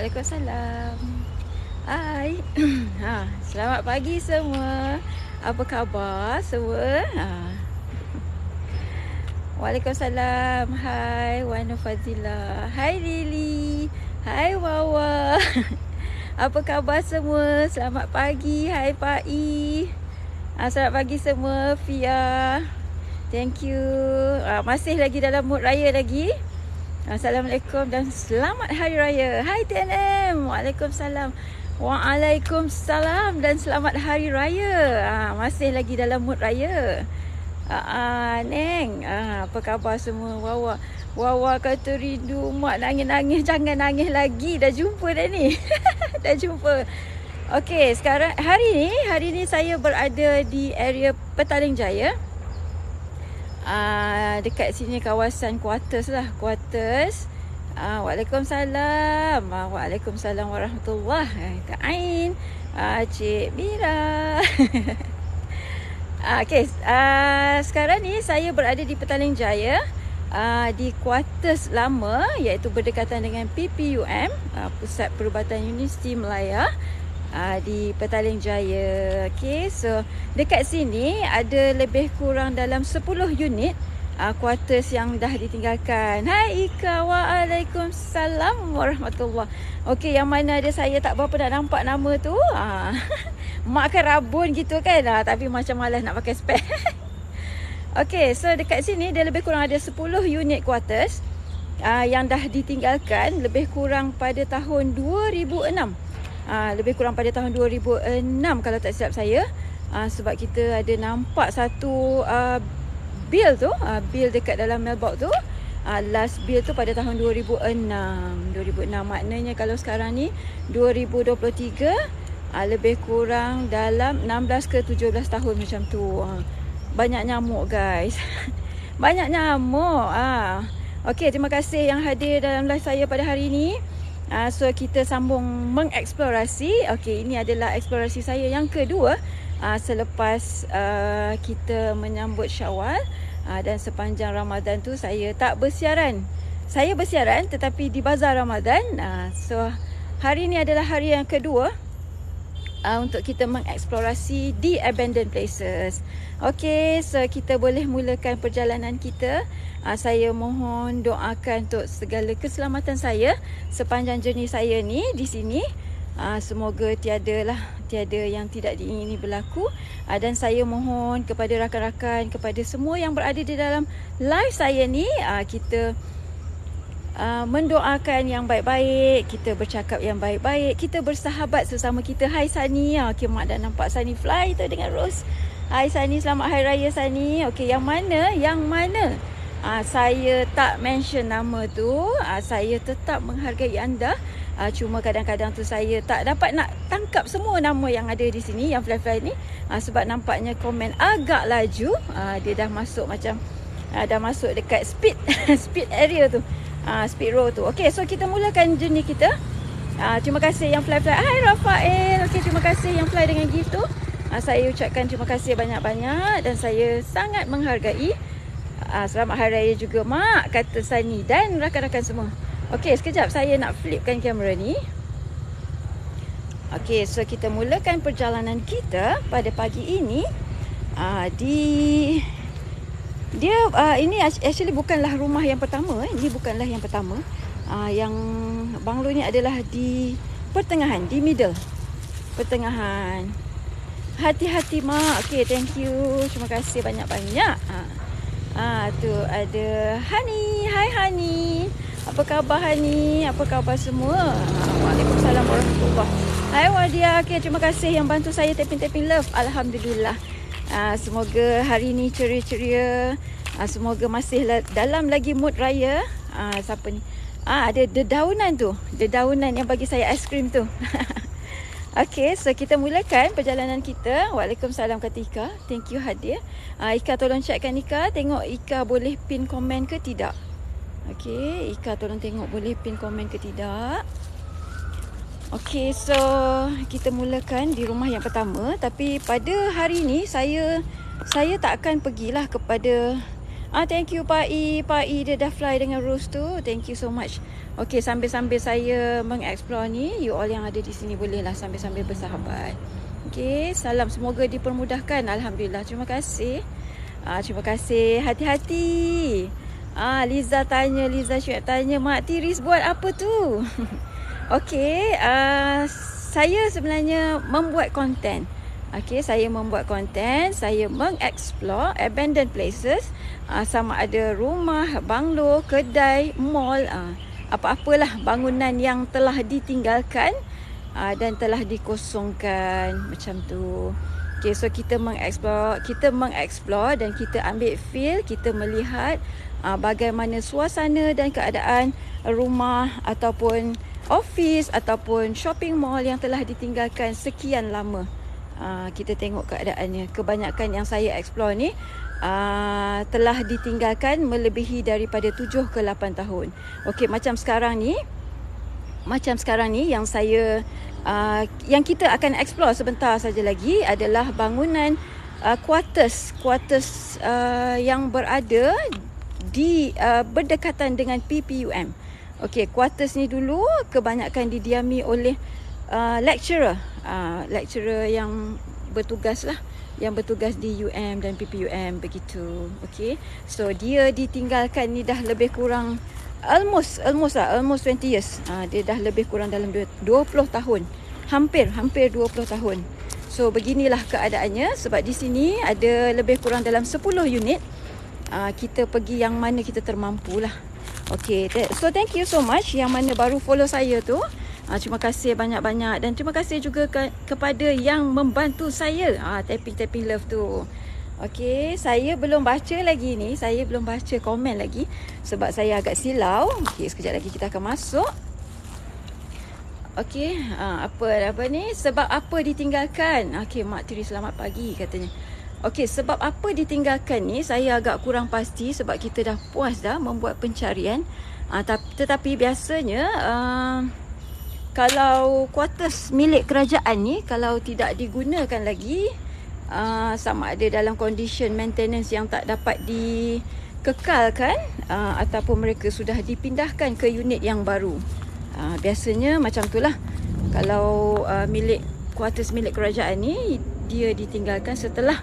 Waalaikumsalam. Hai. Selamat pagi semua. Apa khabar semua? Waalaikumsalam. Hai Wana Fazila. Hai Lily. Hai Wawa. Apa khabar semua? Selamat pagi. Hai Pak I. Selamat pagi semua. Fia. Thank you. Masih lagi dalam mood raya lagi. Assalamualaikum dan selamat Hari Raya. Hai TNM. Waalaikumsalam. Waalaikumsalam dan selamat Hari Raya. Masih lagi dalam mood raya. Neng, apa khabar semua? Wawa kata rindu mak, nangis-nangis. Jangan nangis lagi. Dah jumpa dah ni. Dah jumpa. Okey, sekarang hari ni saya berada di area Petaling Jaya. Dekat sini kawasan quarters lah. Quarters. Waalaikumsalam. Waalaikumsalam warahmatullahi. Kak Ain. Cik Mira. Okay. Sekarang ni saya berada di Petaling Jaya. Di quarters lama, iaitu berdekatan dengan PPUM, Pusat Perubatan Universiti Melaya. Di Petaling Jaya. Okay, so dekat sini ada lebih kurang dalam 10 unit quarters yang dah ditinggalkan. Hai Ika. Waalaikumsalam warahmatullahi. Okay, yang mana ada saya tak berapa nak nampak nama tu. Mak kan rabun gitu kan. Tapi macam malas nak pakai spek. Okay, so dekat sini dia lebih kurang ada 10 unit quarters yang dah ditinggalkan lebih kurang pada tahun 2006. Lebih kurang pada tahun 2006 kalau tak silap saya. Sebab kita ada nampak satu bil tu, bil dekat dalam mailbox tu. Last bil tu pada tahun 2006. Maknanya kalau sekarang ni 2023, lebih kurang dalam 16 ke 17 tahun macam tu. Banyak nyamuk guys. Banyak nyamuk. Okey, terima kasih yang hadir dalam live saya pada hari ini. So kita sambung mengeksplorasi. Okey, ini adalah eksplorasi saya yang kedua selepas kita menyambut Syawal, dan sepanjang Ramadan tu saya tak bersiaran. Saya bersiaran tetapi di bazar Ramadan. So hari ini adalah hari yang kedua untuk kita mengeksplorasi di abandoned places. Okey, so kita boleh mulakan perjalanan kita. Saya mohon doakan untuk segala keselamatan saya sepanjang journey saya ni di sini. Semoga tiada yang tidak diingini berlaku. Dan saya mohon kepada rakan-rakan, kepada semua yang berada di dalam live saya ni, kita mendoakan yang baik-baik, kita bercakap yang baik-baik, kita bersahabat sesama kita. Hai Sani. Okay, mak dah nampak Sani fly tu dengan Rose. Hai Sani, selamat Hari Raya Sani. Okay, yang mana saya tak mention nama tu, saya tetap menghargai anda. Cuma kadang-kadang tu saya tak dapat nak tangkap semua nama yang ada di sini, yang fly-fly ni. Sebab nampaknya komen agak laju. Dia dah masuk macam dah masuk dekat speed speed area tu, speed row tu. Okay, so kita mulakan journey kita. Terima kasih yang fly-fly. Hai Rafael. Okay, terima kasih yang fly dengan gift tu. Saya ucapkan terima kasih banyak-banyak dan saya sangat menghargai. Selamat Hari Raya juga mak, kata Sani dan rakan-rakan semua. Okey, sekejap saya nak flipkan kamera ni. Okey, so kita mulakan perjalanan kita pada pagi ini. Ini actually bukanlah rumah yang pertama. Ini bukanlah yang pertama. Yang banglo ni adalah di pertengahan, di middle. Pertengahan. Hati-hati mak. Okey, thank you. Terima kasih banyak-banyak. Tu ada Hani. Hai Hani. Apa khabar Hani? Apa khabar semua? Waalaikumsalam warahmatullahi. Hai Wadia. Okay, terima kasih yang bantu saya tapping love. Alhamdulillah. Semoga hari ni ceria-ceria. Semoga masih dalam lagi mood raya. Siapa ni? Ada dedaunan tu. Dedaunan yang bagi saya aiskrim tu. Okay, so kita mulakan perjalanan kita. Waalaikumsalam kata Ika. Thank you hadir. Ika tolong checkkan Ika. Tengok Ika boleh pin komen ke tidak. Okay, Ika tolong tengok boleh pin komen ke tidak. Okay, so kita mulakan di rumah yang pertama. Tapi pada hari ini saya tak akan pergilah kepada Thank you Pak I dia dah fly dengan Rose tu. Thank you so much. Okay, sambil-sambil saya mengeksplor ni, you all yang ada di sini bolehlah sambil-sambil bersahabat. Okay, salam semoga dipermudahkan. Alhamdulillah, terima kasih. Terima kasih. Hati-hati. Liza Syed tanya, Mak Tiris buat apa tu? Okay, saya sebenarnya membuat konten. Okay, saya membuat konten, saya mengeksplor abandoned places, sama ada rumah, banglo, kedai, mall, apa-apalah bangunan yang telah ditinggalkan dan telah dikosongkan macam tu. Okay, so kita mengeksplor dan kita ambil feel, kita melihat bagaimana suasana dan keadaan rumah ataupun office ataupun shopping mall yang telah ditinggalkan sekian lama. Kita tengok keadaannya. Kebanyakan yang saya explore ni telah ditinggalkan melebihi daripada 7 ke 8 tahun. Okey, macam sekarang ni yang saya yang kita akan explore sebentar saja lagi adalah bangunan quarters yang berada di berdekatan dengan PPUM. Okey, quarters ni dulu kebanyakan didiami oleh lecturer yang bertugas lah, yang bertugas di UM dan PPUM begitu. Okey, so dia ditinggalkan ni dah lebih kurang almost 20 years. Dia dah lebih kurang dalam 20 tahun, hampir 20 tahun. So beginilah keadaannya, sebab di sini ada lebih kurang dalam 10 unit. Kita pergi yang mana kita termampu lah. Okay, so thank you so much yang mana baru follow saya tu. Terima kasih banyak-banyak dan terima kasih juga kepada yang membantu saya. Tapping love tu. Okay, saya belum baca lagi ni. Saya belum baca komen lagi sebab saya agak silau. Okay, sekejap lagi kita akan masuk. Okay, apa ni? Sebab apa ditinggalkan? Okay, Mak Tiri selamat pagi katanya. Okey, sebab apa ditinggalkan ni saya agak kurang pasti sebab kita dah puas dah membuat pencarian. Tetapi biasanya kalau quarters milik kerajaan ni kalau tidak digunakan lagi, sama ada dalam condition maintenance yang tak dapat dikekalkan, ataupun mereka sudah dipindahkan ke unit yang baru. Biasanya macam itulah. Kalau quarters milik kerajaan ni dia ditinggalkan setelah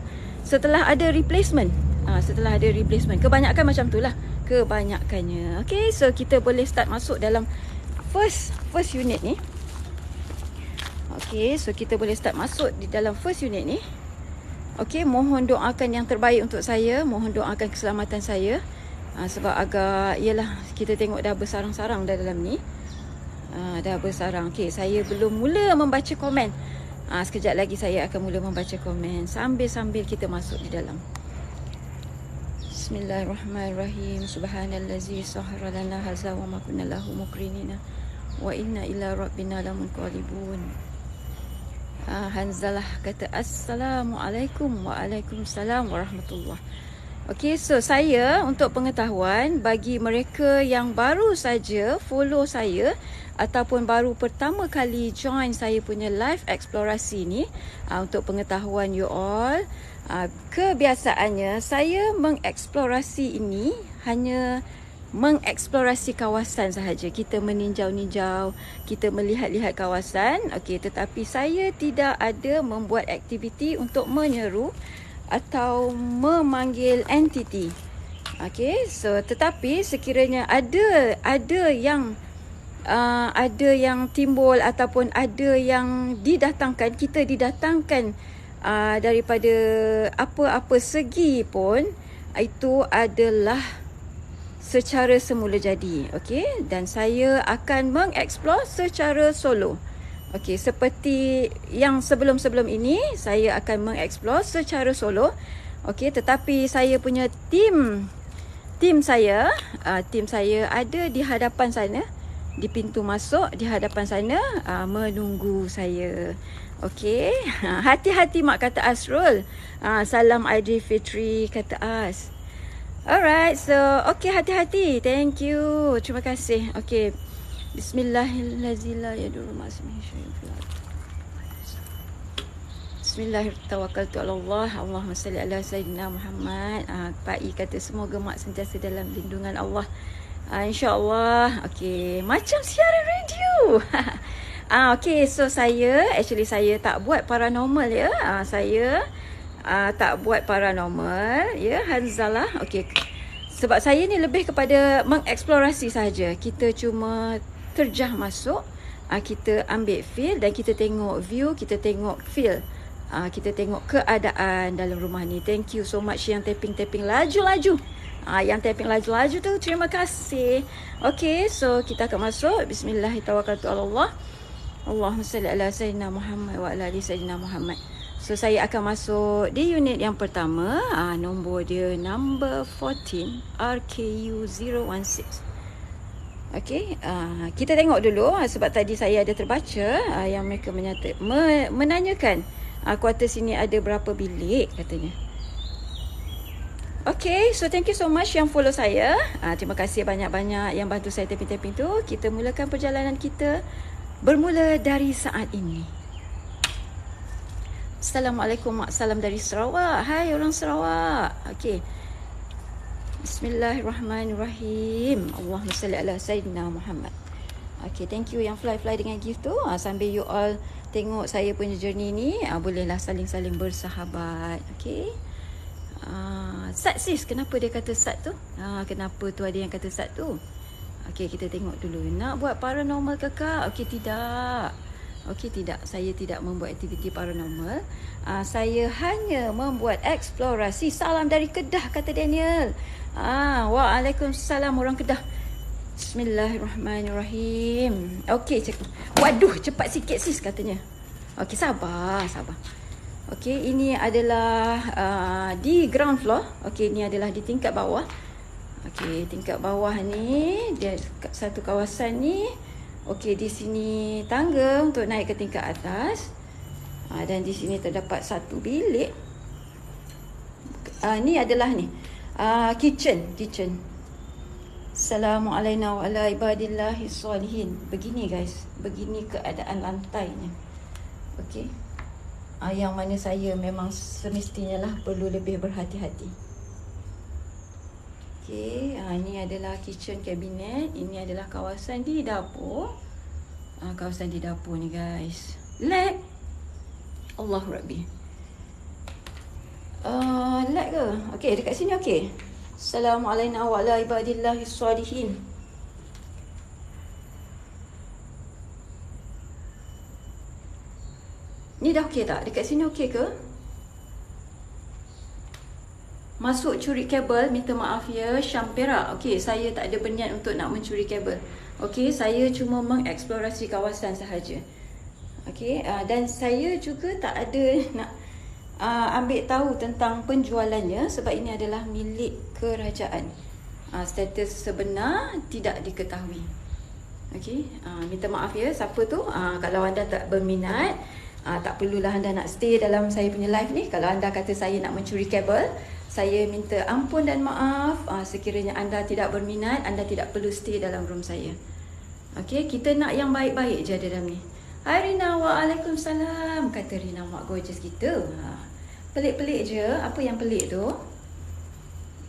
ada replacement. Setelah ada replacement. Kebanyakan macam itulah. Kebanyakannya. Okay, so kita boleh start masuk dalam first unit ni. Okay, so kita boleh start masuk di dalam first unit ni. Okay, mohon doakan yang terbaik untuk saya. Mohon doakan keselamatan saya. Sebab agak, yelah, kita tengok dah bersarang-sarang dalam ni. Dah bersarang. Okay, saya belum mula membaca komen. Sekejap lagi saya akan mula membaca komen sambil kita masuk di dalam. Bismillahirrahmanirrahim. Subhanallazi sahhara lana hadza wa ma kunna lahu muqrinina wa inna ila rabbina lamunqalibun. Hanzalah kata assalamualaikum. Waalaikumsalam warahmatullahi. Okey, so saya untuk pengetahuan bagi mereka yang baru saja follow saya ataupun baru pertama kali join saya punya live eksplorasi ni, untuk pengetahuan you all, kebiasaannya saya mengeksplorasi ini hanya mengeksplorasi kawasan sahaja. Kita meninjau-ninjau, kita melihat-lihat kawasan. Okey, tetapi saya tidak ada membuat aktiviti untuk menyeru atau memanggil entiti. Okey, so tetapi sekiranya ada yang timbul ataupun ada yang didatangkan, kita didatangkan daripada apa-apa segi pun, itu adalah secara semula jadi. Okey, dan saya akan mengeksplor secara solo. Okey, seperti yang sebelum-sebelum ini, saya akan mengeksplor secara solo. Okey, tetapi saya punya tim saya ada di hadapan sana, di pintu masuk di hadapan sana, menunggu saya. Okey, hati-hati Mak kata Asrul. Salam Aidilfitri kata As. Alright, so okey, hati-hati. Thank you. Terima kasih. Okey. Bismillahirrahmanirrahim. Bismillahirrahmanirrahim. Allahumma salli ala Sayyidina Muhammad. Pak I kata semoga mak sentiasa dalam lindungan Allah. InsyaAllah. Okey, macam siaran radio. Okey, so saya tak buat paranormal ya. Saya tak buat paranormal ya, Hanzalah. Okey. Sebab saya ni lebih kepada mengeksplorasi saja. Kita cuma terjah masuk, kita ambil feel dan kita tengok view, kita tengok feel. Kita tengok keadaan dalam rumah ni. Thank you so much yang tapping laju-laju. Yang tapping laju-laju tu terima kasih. Okey, so kita akan masuk. Bismillahirrahmanirrahim. Allahumma salli ala Sayyidina Muhammad wa ala ali Sayyidina Muhammad. So saya akan masuk di unit yang pertama. Nombor dia number 14 RKU 016. Okey, kita tengok dulu sebab tadi saya ada terbaca yang mereka menanyakan kuarter sini ada berapa bilik katanya. Okey, so thank you so much yang follow saya. Terima kasih banyak-banyak yang bantu saya tapping-tapping tu. Kita mulakan perjalanan kita bermula dari saat ini. Assalamualaikum, salam dari Sarawak. Hai orang Sarawak. Okey. Bismillahirrahmanirrahim. Allahumma salli ala Sayyidina Muhammad. Okay, thank you yang fly dengan gift tu. Sambil you all tengok saya punya journey ni, bolehlah saling-saling bersahabat. Okay. Sat sis, kenapa dia kata sat tu? Kenapa tu ada yang kata sat tu? Okay, kita tengok dulu. Nak buat paranormal ke kak? Okay, tidak. Okey, tidak. Saya tidak membuat aktiviti paranormal. Saya hanya membuat eksplorasi. Salam dari Kedah, kata Daniel. Waalaikumsalam orang Kedah. Bismillahirrahmanirrahim. Okey, waduh, cepat sikit sis katanya. Okey, sabar. Okey, ini adalah di ground floor. Okey, ini adalah di tingkat bawah. Okey, tingkat bawah ni dia satu kawasan ni. Okey, di sini tangga untuk naik ke tingkat atas. Dan di sini terdapat satu bilik. Ni adalah kitchen. Assalamualaikum wa ala ibadillahi salihin. Begini guys, begini keadaan lantainya. Okey. Yang mana saya memang semestinya lah perlu lebih berhati-hati. Okey, ini adalah kitchen cabinet. Ini adalah kawasan di dapur. Kawasan di dapur ni guys. Lag. Allahu Rabbi. Lag ke? Okey, dekat sini okey. Assalamualaikum wa ala ibadillahi salihin. Ni dah okey tak? Dekat sini okey ke? Masuk curi kabel, minta maaf ya, Syam Perak. Okey, saya tak ada berniat untuk nak mencuri kabel. Okey, saya cuma mengeksplorasi kawasan sahaja. Okey, dan saya juga tak ada nak ambil tahu tentang penjualannya sebab ini adalah milik kerajaan. Status sebenar tidak diketahui. Okey, minta maaf ya siapa tu. Kalau anda tak berminat, tak perlulah anda nak stay dalam saya punya live ni. Kalau anda kata saya nak mencuri kabel, saya minta ampun dan maaf. Sekiranya anda tidak berminat, anda tidak perlu stay dalam room saya. Okey, kita nak yang baik-baik je dalam ni. Hai Rina, waalaikumsalam. Kata Rina, mak gorgeous kita. Pelik-pelik je. Apa yang pelik tu?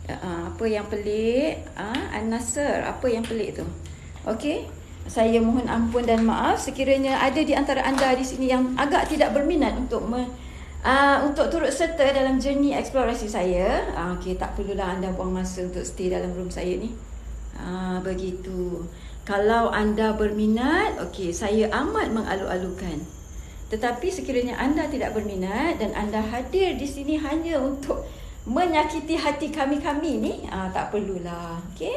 Apa yang pelik? An-Nasr, apa yang pelik tu? Okey, saya mohon ampun dan maaf sekiranya ada di antara anda di sini yang agak tidak berminat untuk untuk turut serta dalam journey eksplorasi saya. Okey, tak perlulah anda buang masa untuk stay dalam room saya ni. Begitu. Kalau anda berminat, okey, saya amat mengalu-alukan. Tetapi sekiranya anda tidak berminat dan anda hadir di sini hanya untuk menyakiti hati kami-kami ni, tak perlulah. Okey?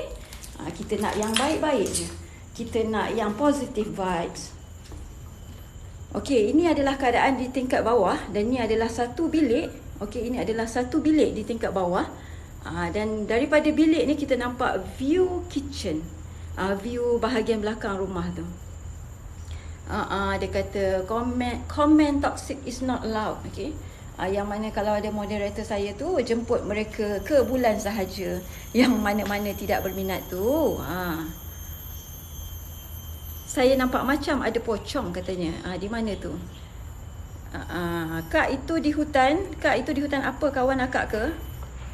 Kita nak yang baik-baik je. Kita nak yang positive vibes. Okey, ini adalah keadaan di tingkat bawah dan ini adalah satu bilik. Okey, ini adalah satu bilik di tingkat bawah. Dan daripada bilik ni kita nampak view kitchen. View bahagian belakang rumah tu. Dia kata comment toxic is not allowed. Okey. Yang mana kalau ada moderator saya tu jemput mereka ke bulan sahaja. Yang mana-mana tidak berminat tu. Saya nampak macam ada pocong katanya. Di mana tu? Kak itu di hutan. Kak itu di hutan apa, kawan akak ke?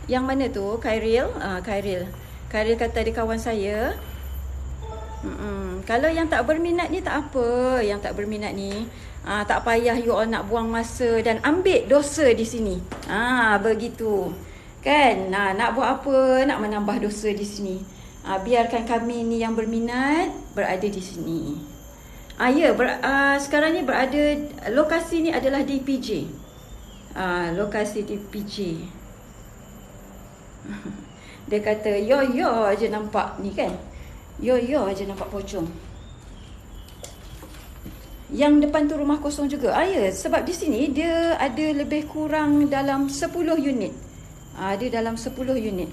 Yang mana tu? Khairil. Khairil. Khairil kata dia kawan saya. Kalau yang tak berminat ni tak apa. Yang tak berminat ni tak payah you all nak buang masa dan ambil dosa di sini. Begitu. Kan? Nak buat apa? Nak menambah dosa di sini. Biarkan kami ni yang berminat berada di sini. Sekarang ni berada, lokasi ni adalah di PJ. Lokasi di PJ. Dia kata yo aje nampak ni kan. Yo aje nampak pocong. Yang depan tu rumah kosong juga. Sebab di sini dia ada lebih kurang dalam 10 unit. Dia dalam 10 unit.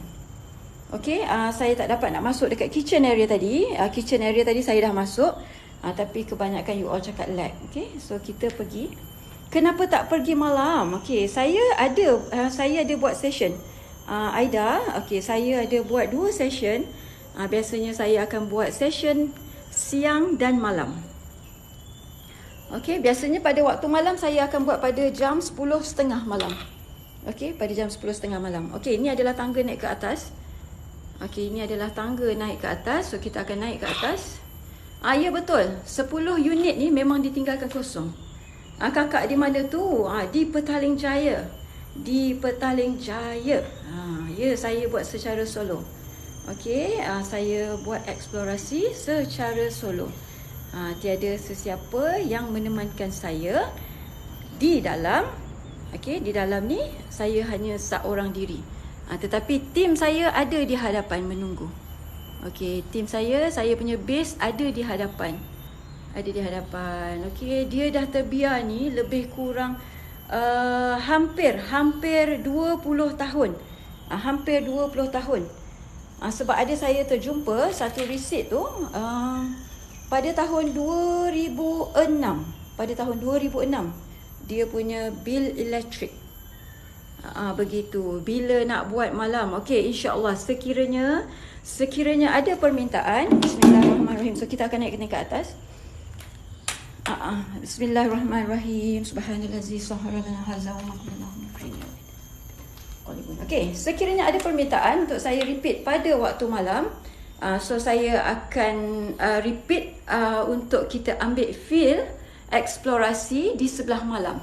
Okey, saya tak dapat nak masuk dekat kitchen area tadi. Kitchen area tadi saya dah masuk. Tapi kebanyakan you all cakap lag. Okay, so kita pergi. Kenapa tak pergi malam? Okay, saya ada buat session. Aida, okay, saya ada buat 2 session. Biasanya saya akan buat session siang dan malam. Okay, biasanya pada waktu malam saya akan buat pada jam 10.30 malam. Okay, pada jam 10.30 malam. Okay, ini adalah tangga naik ke atas. Okay, ini adalah tangga naik ke atas. So, kita akan naik ke atas. Ya betul, 10 unit ni memang ditinggalkan kosong. Kakak di mana tu? Di Petaling Jaya. Di Petaling Jaya. Ya, saya buat secara solo. Okey, saya buat eksplorasi secara solo. Tiada sesiapa yang menemankan saya di dalam. Okey, di dalam ni saya hanya seorang diri. Tetapi tim saya ada di hadapan menunggu. Okey, tim saya punya base ada di hadapan. Ada di hadapan. Okey, dia dah terbiar ni lebih kurang hampir 20 tahun. Hampir 20 tahun. Sebab ada saya terjumpa satu resit tu pada tahun 2006. Pada tahun 2006 dia punya bil elektrik. Begitu. Bila nak buat malam. Okey, insya-Allah sekiranya ada permintaan. Bismillahirrahmanirrahim. So kita akan naik ke tingkat atas. Bismillahirrahmanirrahim. Subhanallazi sahhara lana hadza wa ma kunna muqrinin. Okey, sekiranya ada permintaan untuk saya repeat pada waktu malam, so saya akan repeat untuk kita ambil feel eksplorasi di sebelah malam.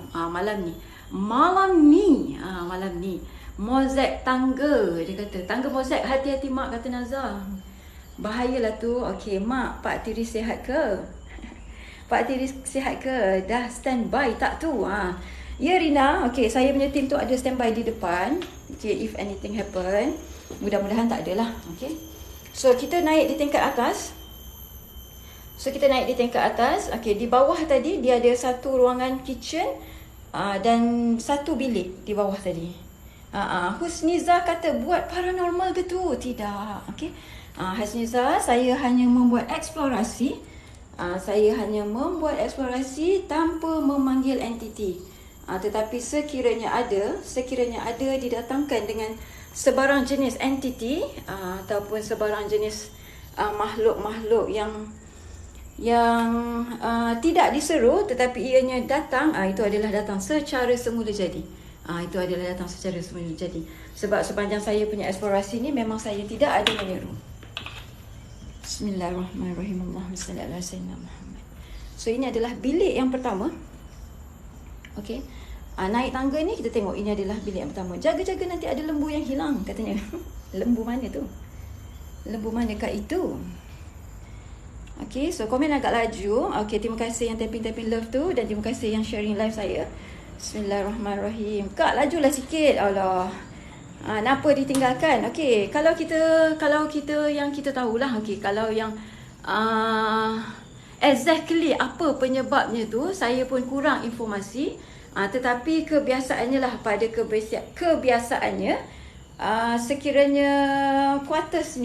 Malam ni mozaik tangga. Dia kata tangga mozaik. Hati-hati mak, kata Nazar. Bahayalah tu. Okey mak, Pak Tiri sihat ke? Pak Tiri sihat ke? Dah standby tak tu? Ya Rina. Okey, saya punya tim tu ada standby di depan. Okey, if anything happen, mudah-mudahan tak adalah. Okey, so kita naik di tingkat atas. Okey, di bawah tadi dia ada satu ruangan kitchen dan satu bilik di bawah tadi. Husniza kata buat paranormal ke tu? Tidak. Okey. Husniza, saya hanya membuat eksplorasi. Tanpa memanggil entiti. Tetapi sekiranya ada didatangkan dengan sebarang jenis entiti ataupun sebarang jenis makhluk-makhluk yang tidak diseru tetapi ianya datang, itu adalah datang secara semula jadi. Sebab sepanjang saya punya eksplorasi ni memang saya tidak ada menyeru. Bismillahirrahmanirrahim. Allahumma salli ala sayyidina Muhammad. So ini adalah bilik yang pertama. Okey. Naik tangga ni kita tengok ini adalah bilik yang pertama. Jaga-jaga nanti ada lembu yang hilang katanya. Lembu mana tu? Lembu manakah itu? Okey, so komen agak laju. Okey, terima kasih yang tapping love tu dan terima kasih yang sharing live saya. Bismillahirrahmanirrahim. Kak, lajulah sikit. Allah. Kenapa ditinggalkan? Okey, kalau kita yang kita tahulah. Okey, kalau yang exactly apa penyebabnya tu saya pun kurang informasi. Tetapi kebiasaannya lah, pada kebiasaannya sekiranya kuartus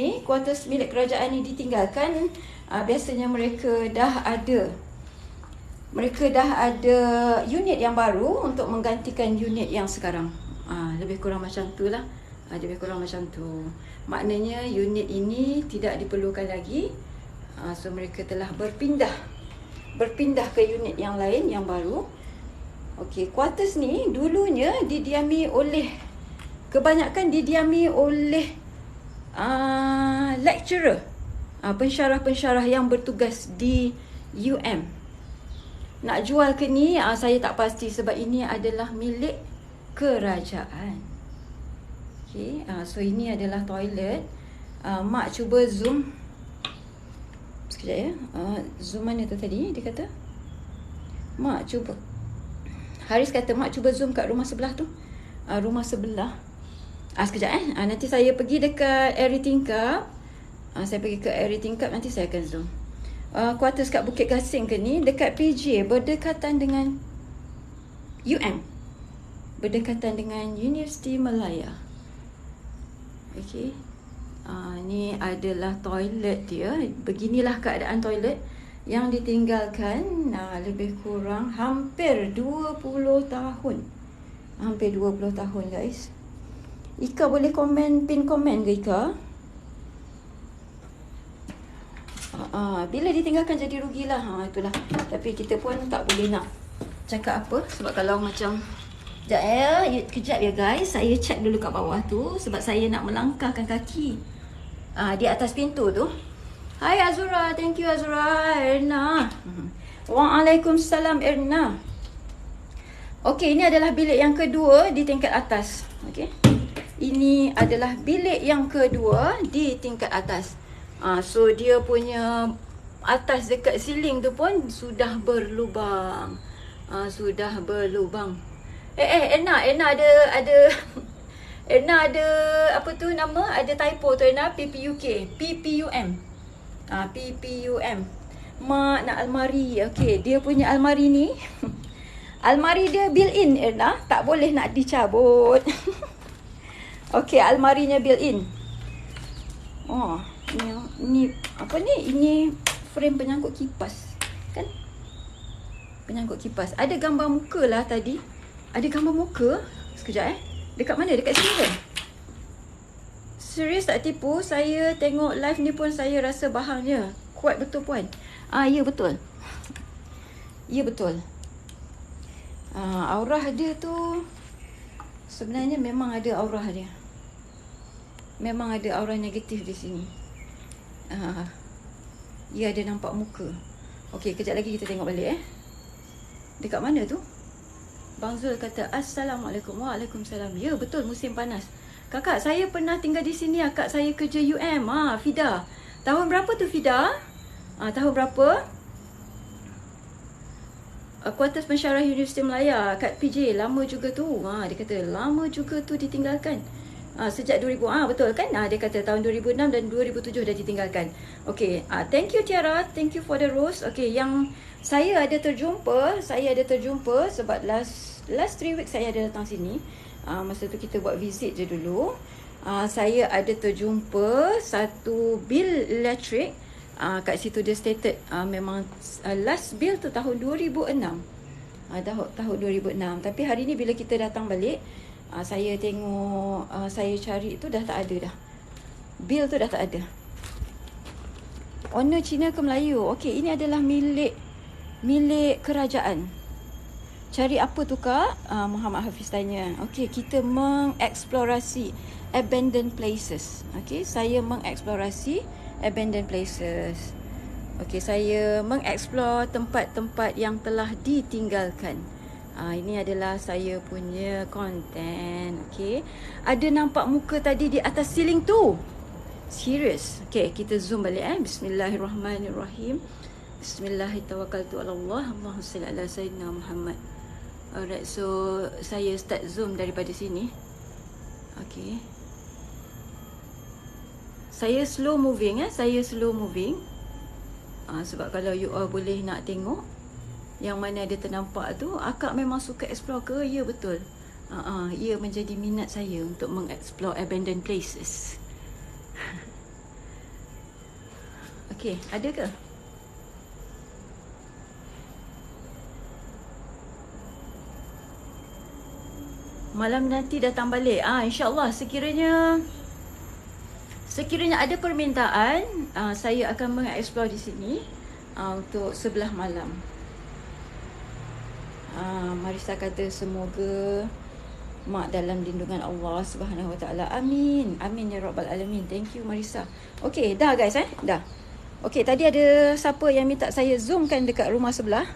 milik kerajaan ni ditinggalkan, biasanya mereka dah ada unit yang baru untuk menggantikan unit yang sekarang. Lebih kurang macam tu lah. Maknanya unit ini tidak diperlukan lagi. So mereka telah berpindah ke unit yang lain yang baru. Okey, quarters ni dulunya kebanyakan didiami oleh lecturer, pensyarah-pensyarah yang bertugas di UM. Nak jual ke ni, saya tak pasti sebab ini adalah milik kerajaan. Okey, so ini adalah toilet. Mak cuba zoom. Sekejap ya. Zoom mana tu tadi dia kata? Mak cuba. Haris kata mak cuba zoom kat rumah sebelah tu. Rumah sebelah. Sekejap nanti saya pergi dekat Everything Cup. Saya pergi ke Everything Cup, nanti saya akan zoom. Quarters kat Bukit Gasing ke ni, dekat PJ, berdekatan dengan UM. Berdekatan dengan Universiti Malaya. Okey. Ni adalah toilet dia. Beginilah keadaan toilet yang ditinggalkan lebih kurang hampir 20 tahun. Hampir 20 tahun guys. Ika boleh pin komen ke Ika? Bila ditinggalkan jadi rugilah. Itulah. Tapi kita pun tak boleh nak cakap apa. Sebab kalau macam kejap ya guys. Saya check dulu kat bawah tu. Sebab saya nak melangkahkan kaki di atas pintu tu. Hai Azura, thank you Azura. Erna. Waalaikumsalam Erna. Okey, ini adalah bilik yang kedua di tingkat atas. Okey. Ini adalah bilik yang kedua di tingkat atas. So dia punya atas dekat ceiling tu pun sudah berlubang. Sudah berlubang. Erna ada Erna ada apa tu nama? Ada typo tu Erna, PPUK, PPUM. PPUM. Mak nak almari. Okey, dia punya almari ni almari dia built-in Erna, tak boleh nak dicabut. Okey, almarinya built-in. Ini apa ni? Ini frame penyangkut kipas. Kan? Penyangkut kipas. Ada gambar muka lah tadi. Ada gambar muka. Sekejap Dekat mana? Dekat sini kan? Serius tak tipu. Saya tengok live ni pun saya rasa bahannya kuat betul puan. Ya betul. Ya betul. Aurah dia tu sebenarnya memang ada aurah dia. Memang ada aurah negatif di sini. Ya ada nampak muka. Okey, kejap lagi kita tengok balik Dekat mana tu? Bang Zul kata Assalamualaikum. Waalaikumsalam. Ya betul, musim panas. Kakak, saya pernah tinggal di sini. Akak saya kerja UM. Fida. Tahun berapa tu Fida? Tahun berapa? Kuartus Pensyarah Universiti Melaya kat PJ. Lama juga tu. Dia kata lama juga tu ditinggalkan. Sejak 2000. Betul kan? Dia kata tahun 2006 dan 2007 dah ditinggalkan. Okay. Thank you Tiara. Thank you for the rose. Okay. Yang saya ada terjumpa sebab last 3 weeks saya ada datang sini. Masa tu kita buat visit je dulu. Saya ada terjumpa satu bil elektrik. Kat situ dia stated memang last bill tu tahun 2006. Tahun 2006. Tapi hari ni bila kita datang balik, saya tengok, saya cari tu dah tak ada dah. Bil tu dah tak ada. Owner Cina ke Melayu? Okey, ini adalah milik kerajaan. Cari apa tu Kak? Muhammad Hafiz tanya. Okey, kita mengeksplorasi abandoned places. Okey, saya mengeksplorasi abandoned places. Okey, saya mengeksplor tempat-tempat yang telah ditinggalkan. Ini adalah saya punya konten. Okey, ada nampak muka tadi di atas ceiling tu. Serius. Okey, kita zoom balik Bismillahirrahmanirrahim. Bismillahirrahmanirrahim. Allahumma salli ala sayyidina Muhammad. Alright, so saya start zoom daripada sini. Okey. Saya slow moving sebab kalau you all boleh nak tengok yang mana ada ternampak tu, akak memang suka explore ke? Ya betul. Ia menjadi minat saya untuk mengeksplore abandoned places. Okey, ada ke? Malam nanti datang balik. InsyaAllah sekiranya ada permintaan, saya akan mengeksplore di sini untuk sebelah malam. Marisa kata semoga mak dalam lindungan Allah Subhanahu Wa Taala. Amin. Amin ya rabbal alamin. Thank you Marisa. Okey, dah guys dah. Okey, tadi ada siapa yang minta saya zoomkan dekat rumah sebelah.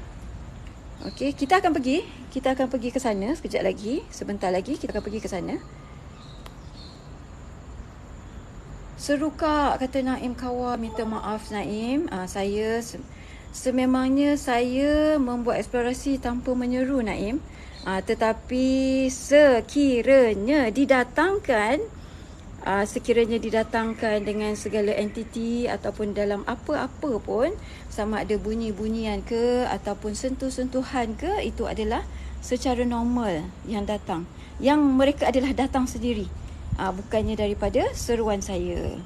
Okey, kita akan pergi ke sana sekejap lagi, sebentar lagi kita akan pergi ke sana. Seru kak, kata Naim Kawa. Minta maaf Naim. Saya sememangnya saya membuat eksplorasi tanpa menyeru Naim. Tetapi sekiranya didatangkan dengan segala entiti ataupun dalam apa-apa pun, sama ada bunyi-bunyian ke ataupun sentuh-sentuhan ke, itu adalah secara normal yang datang. Yang mereka adalah datang sendiri. Bukannya daripada seruan saya.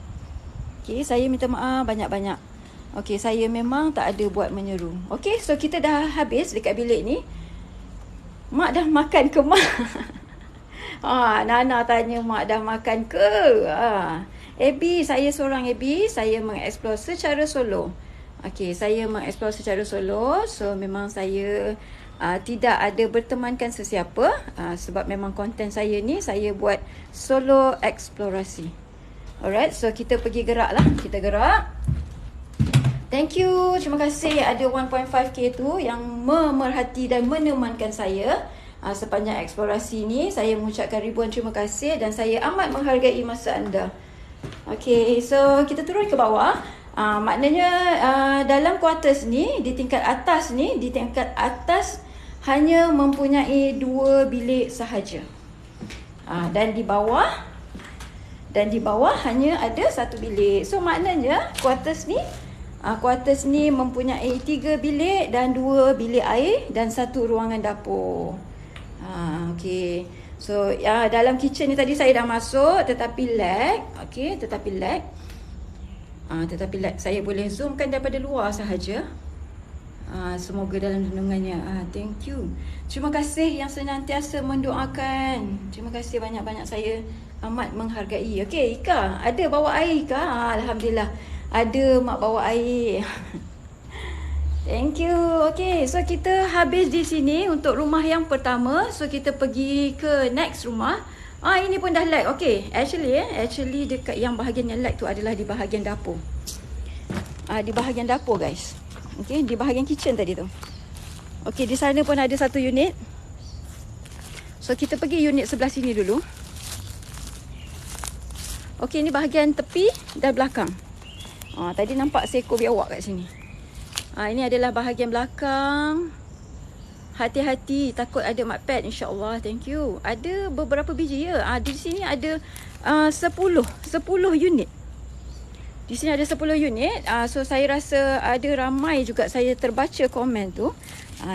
Okey, saya minta maaf banyak-banyak. Okey, saya memang tak ada buat menyeru. Okey, so kita dah habis dekat bilik ni. Mak dah makan ke mak? Nana tanya mak dah makan ke? Abby, saya seorang Abby. Saya mengeksplor secara solo. Okey, saya mengeksplor secara solo. So, memang saya tidak ada bertemankan sesiapa. Sebab memang konten saya ni, saya buat solo eksplorasi. Alright, so kita pergi gerak lah. Kita gerak. Thank you. Terima kasih ada 1.5k tu yang memerhati dan menemankan saya sepanjang eksplorasi ni. Saya mengucapkan ribuan terima kasih dan saya amat menghargai masa anda. Okay, so kita turun ke bawah. Maknanya dalam quarters ni, di tingkat atas hanya mempunyai 2 bilik sahaja. Dan di bawah hanya ada 1 bilik. So maknanya quarters ni mempunyai 3 bilik dan 2 bilik air dan 1 ruangan dapur. Okey. So dalam kitchen ni tadi saya dah masuk tetapi lag. Okey, tetapi lag saya boleh zoomkan daripada luar sahaja. Semoga dalam lindungannya. Thank you. Terima kasih yang senantiasa mendoakan. Terima kasih banyak-banyak, saya amat menghargai. Okey, Ika, ada bawa air Ika? Alhamdulillah. Ada mak bawa air. Thank you. Okay, so kita habis di sini untuk rumah yang pertama. So kita pergi ke next rumah. Ini pun dah lag. Okay, actually dekat yang bahagian yang lag tu adalah di bahagian dapur. Di bahagian dapur guys. Okay, di bahagian kitchen tadi tu. Okay, di sana pun ada 1 unit. So kita pergi unit sebelah sini dulu. Okay, ni bahagian tepi dan belakang. Tadi nampak seekor biawak kat sini. Ini adalah bahagian belakang. Hati-hati, takut ada makpet, insya-Allah. Thank you. Ada beberapa biji ya. Di sini ada 10 unit. Di sini ada 10 unit. So saya rasa ada ramai juga, saya terbaca komen tu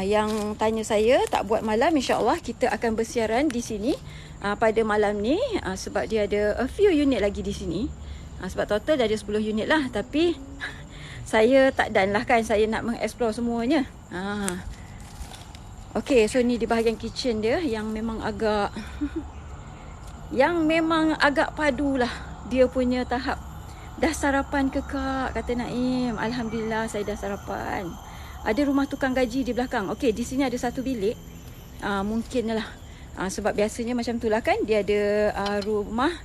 yang tanya saya tak buat malam. Insya-Allah kita akan bersiaran di sini pada malam ni sebab dia ada a few unit lagi di sini. Sebab total dah ada 10 unit lah. Tapi saya tak done lah kan. Saya nak mengeksplor semuanya. Okay, so ni di bahagian kitchen dia yang memang agak padu lah dia punya tahap. Dah sarapan ke kak? Kata Naim. Alhamdulillah saya dah sarapan. Ada rumah tukang gaji di belakang. Okay, di sini ada 1 bilik. Mungkin lah. Sebab biasanya macam tu lah kan. Dia ada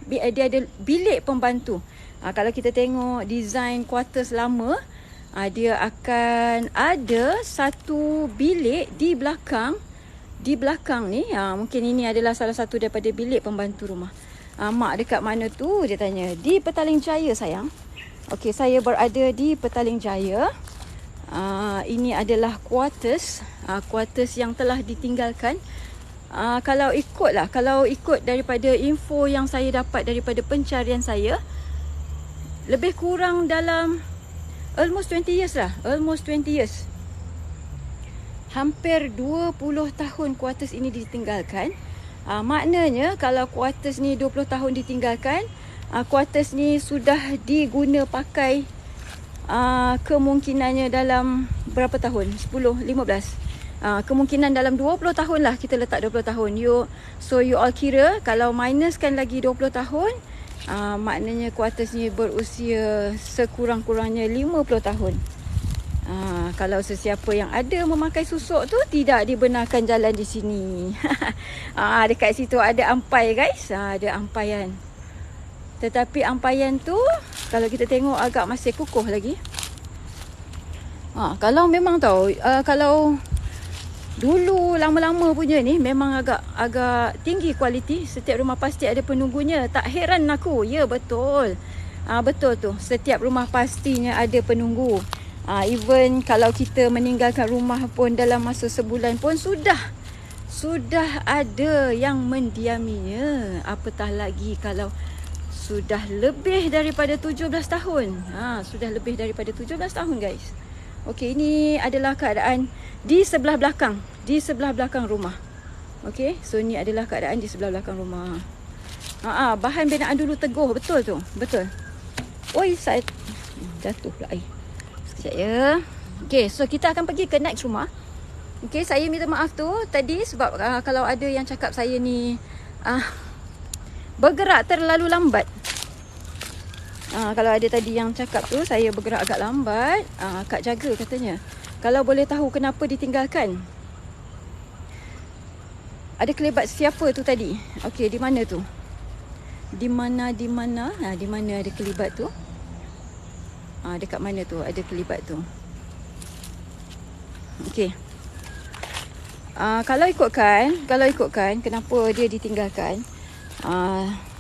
dia ada bilik pembantu. Kalau kita tengok design quarters lama, dia akan ada 1 bilik di belakang. Di belakang ni, mungkin ini adalah salah satu daripada bilik pembantu rumah. Mak dekat mana tu? Dia tanya. Di Petaling Jaya sayang. Okey, saya berada di Petaling Jaya. Ini adalah quarters. Quarters yang telah ditinggalkan. Kalau ikut daripada info yang saya dapat daripada pencarian saya, lebih kurang dalam almost 20 years lah. Almost 20 years. Hampir 20 tahun quarters ini ditinggalkan. Maknanya kalau quarters ni 20 tahun ditinggalkan, quarters ni sudah diguna pakai kemungkinannya dalam berapa tahun? 10, 15. Kemungkinan dalam 20 tahun lah, kita letak 20 tahun. So you all kira kalau minuskan lagi 20 tahun, maknanya quarters ni berusia sekurang-kurangnya 50 tahun. Kalau sesiapa yang ada memakai susuk tu, tidak dibenarkan jalan di sini. Dekat situ ada ampai guys. Ada ampaian. Tetapi ampaian tu, kalau kita tengok agak masih kukuh lagi. Kalau memang tahu, kalau dulu lama-lama punya ni memang agak tinggi kualiti. Setiap rumah pasti ada penunggunya. Tak heran aku. Ya, betul. Betul tu. Setiap rumah pastinya ada penunggu. Even kalau kita meninggalkan rumah pun dalam masa sebulan pun sudah ada yang mendiaminya. Apatah lagi kalau sudah lebih daripada 17 tahun. Sudah lebih daripada 17 tahun guys. Okey, ini adalah keadaan di sebelah belakang. Di sebelah belakang rumah. Okey, so ni adalah keadaan di sebelah belakang rumah. Bahan binaan dulu teguh. Betul tu. Betul. Oi, saya jatuh pula air. Sekejap ya. Okay, so kita akan pergi ke next rumah. Okay, saya minta maaf tu tadi sebab kalau ada yang cakap saya ni bergerak terlalu lambat. Kalau ada tadi yang cakap tu saya bergerak agak lambat, Kak jaga katanya. Kalau boleh tahu kenapa ditinggalkan. Ada kelebat siapa tu tadi? Okay, di mana tu? Di mana? Di mana ada kelibat tu? Dekat mana tu ada kelibat tu? Okey. Kalau ikutkan kenapa dia ditinggalkan?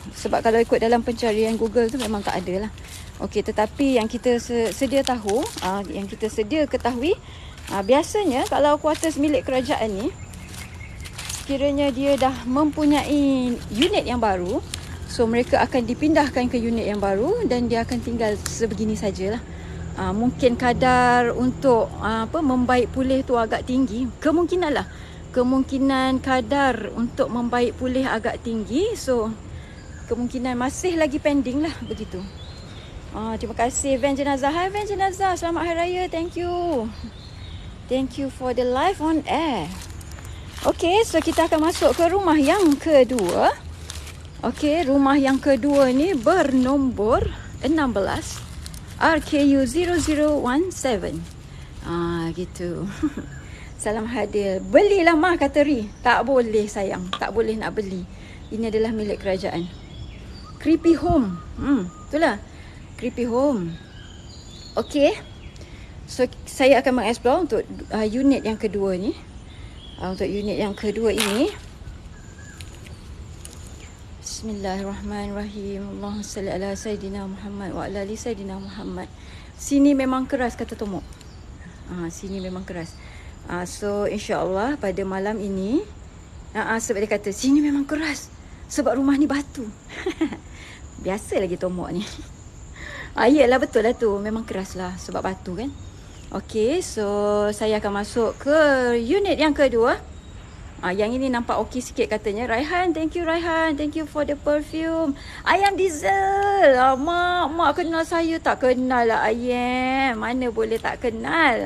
Sebab kalau ikut dalam pencarian Google tu memang tak ada lah. Okey, tetapi yang kita sedia tahu, yang kita sedia ketahui, biasanya kalau kuartus milik kerajaan ni, sekiranya dia dah mempunyai unit yang baru, so mereka akan dipindahkan ke unit yang baru dan dia akan tinggal sebegini sajalah. Mungkin kadar untuk membaik pulih tu agak tinggi. Kemungkinan kadar untuk membaik pulih agak tinggi. So kemungkinan masih lagi pending lah begitu. Terima kasih Van Jenazah. Hai Van Jenazah, selamat Hari Raya. Thank you for the live on air. Okay, so kita akan masuk ke rumah yang kedua. Okey, rumah yang kedua ni bernombor 16 RKU 0017. Gitu. Salam hadir. Belilah mah kata Ri. Tak boleh sayang, tak boleh nak beli. Ini adalah milik kerajaan. Creepy home. Itulah. Creepy home. Okey. So saya akan mengeksplor untuk unit yang kedua ni. Untuk unit yang kedua ini, Bismillahirrahmanirrahim. Allahumma salli ala Sayyidina Muhammad wa ala ali Sayyidina Muhammad. Sini memang keras kata Tomok. Sini memang keras. So insya-Allah pada malam ini, sebab dia kata sini memang keras sebab rumah ni batu. Biasa lagi Tomok ni. Iyalah betul lah tu, memang keras lah sebab batu kan. Okey, so saya akan masuk ke unit yang kedua. Yang ini nampak okey sikit katanya. Raihan, thank you Raihan. Thank you for the perfume. Ayam Diesel. Mak kenal saya? Tak kenal lah Ayam. Mana boleh tak kenal.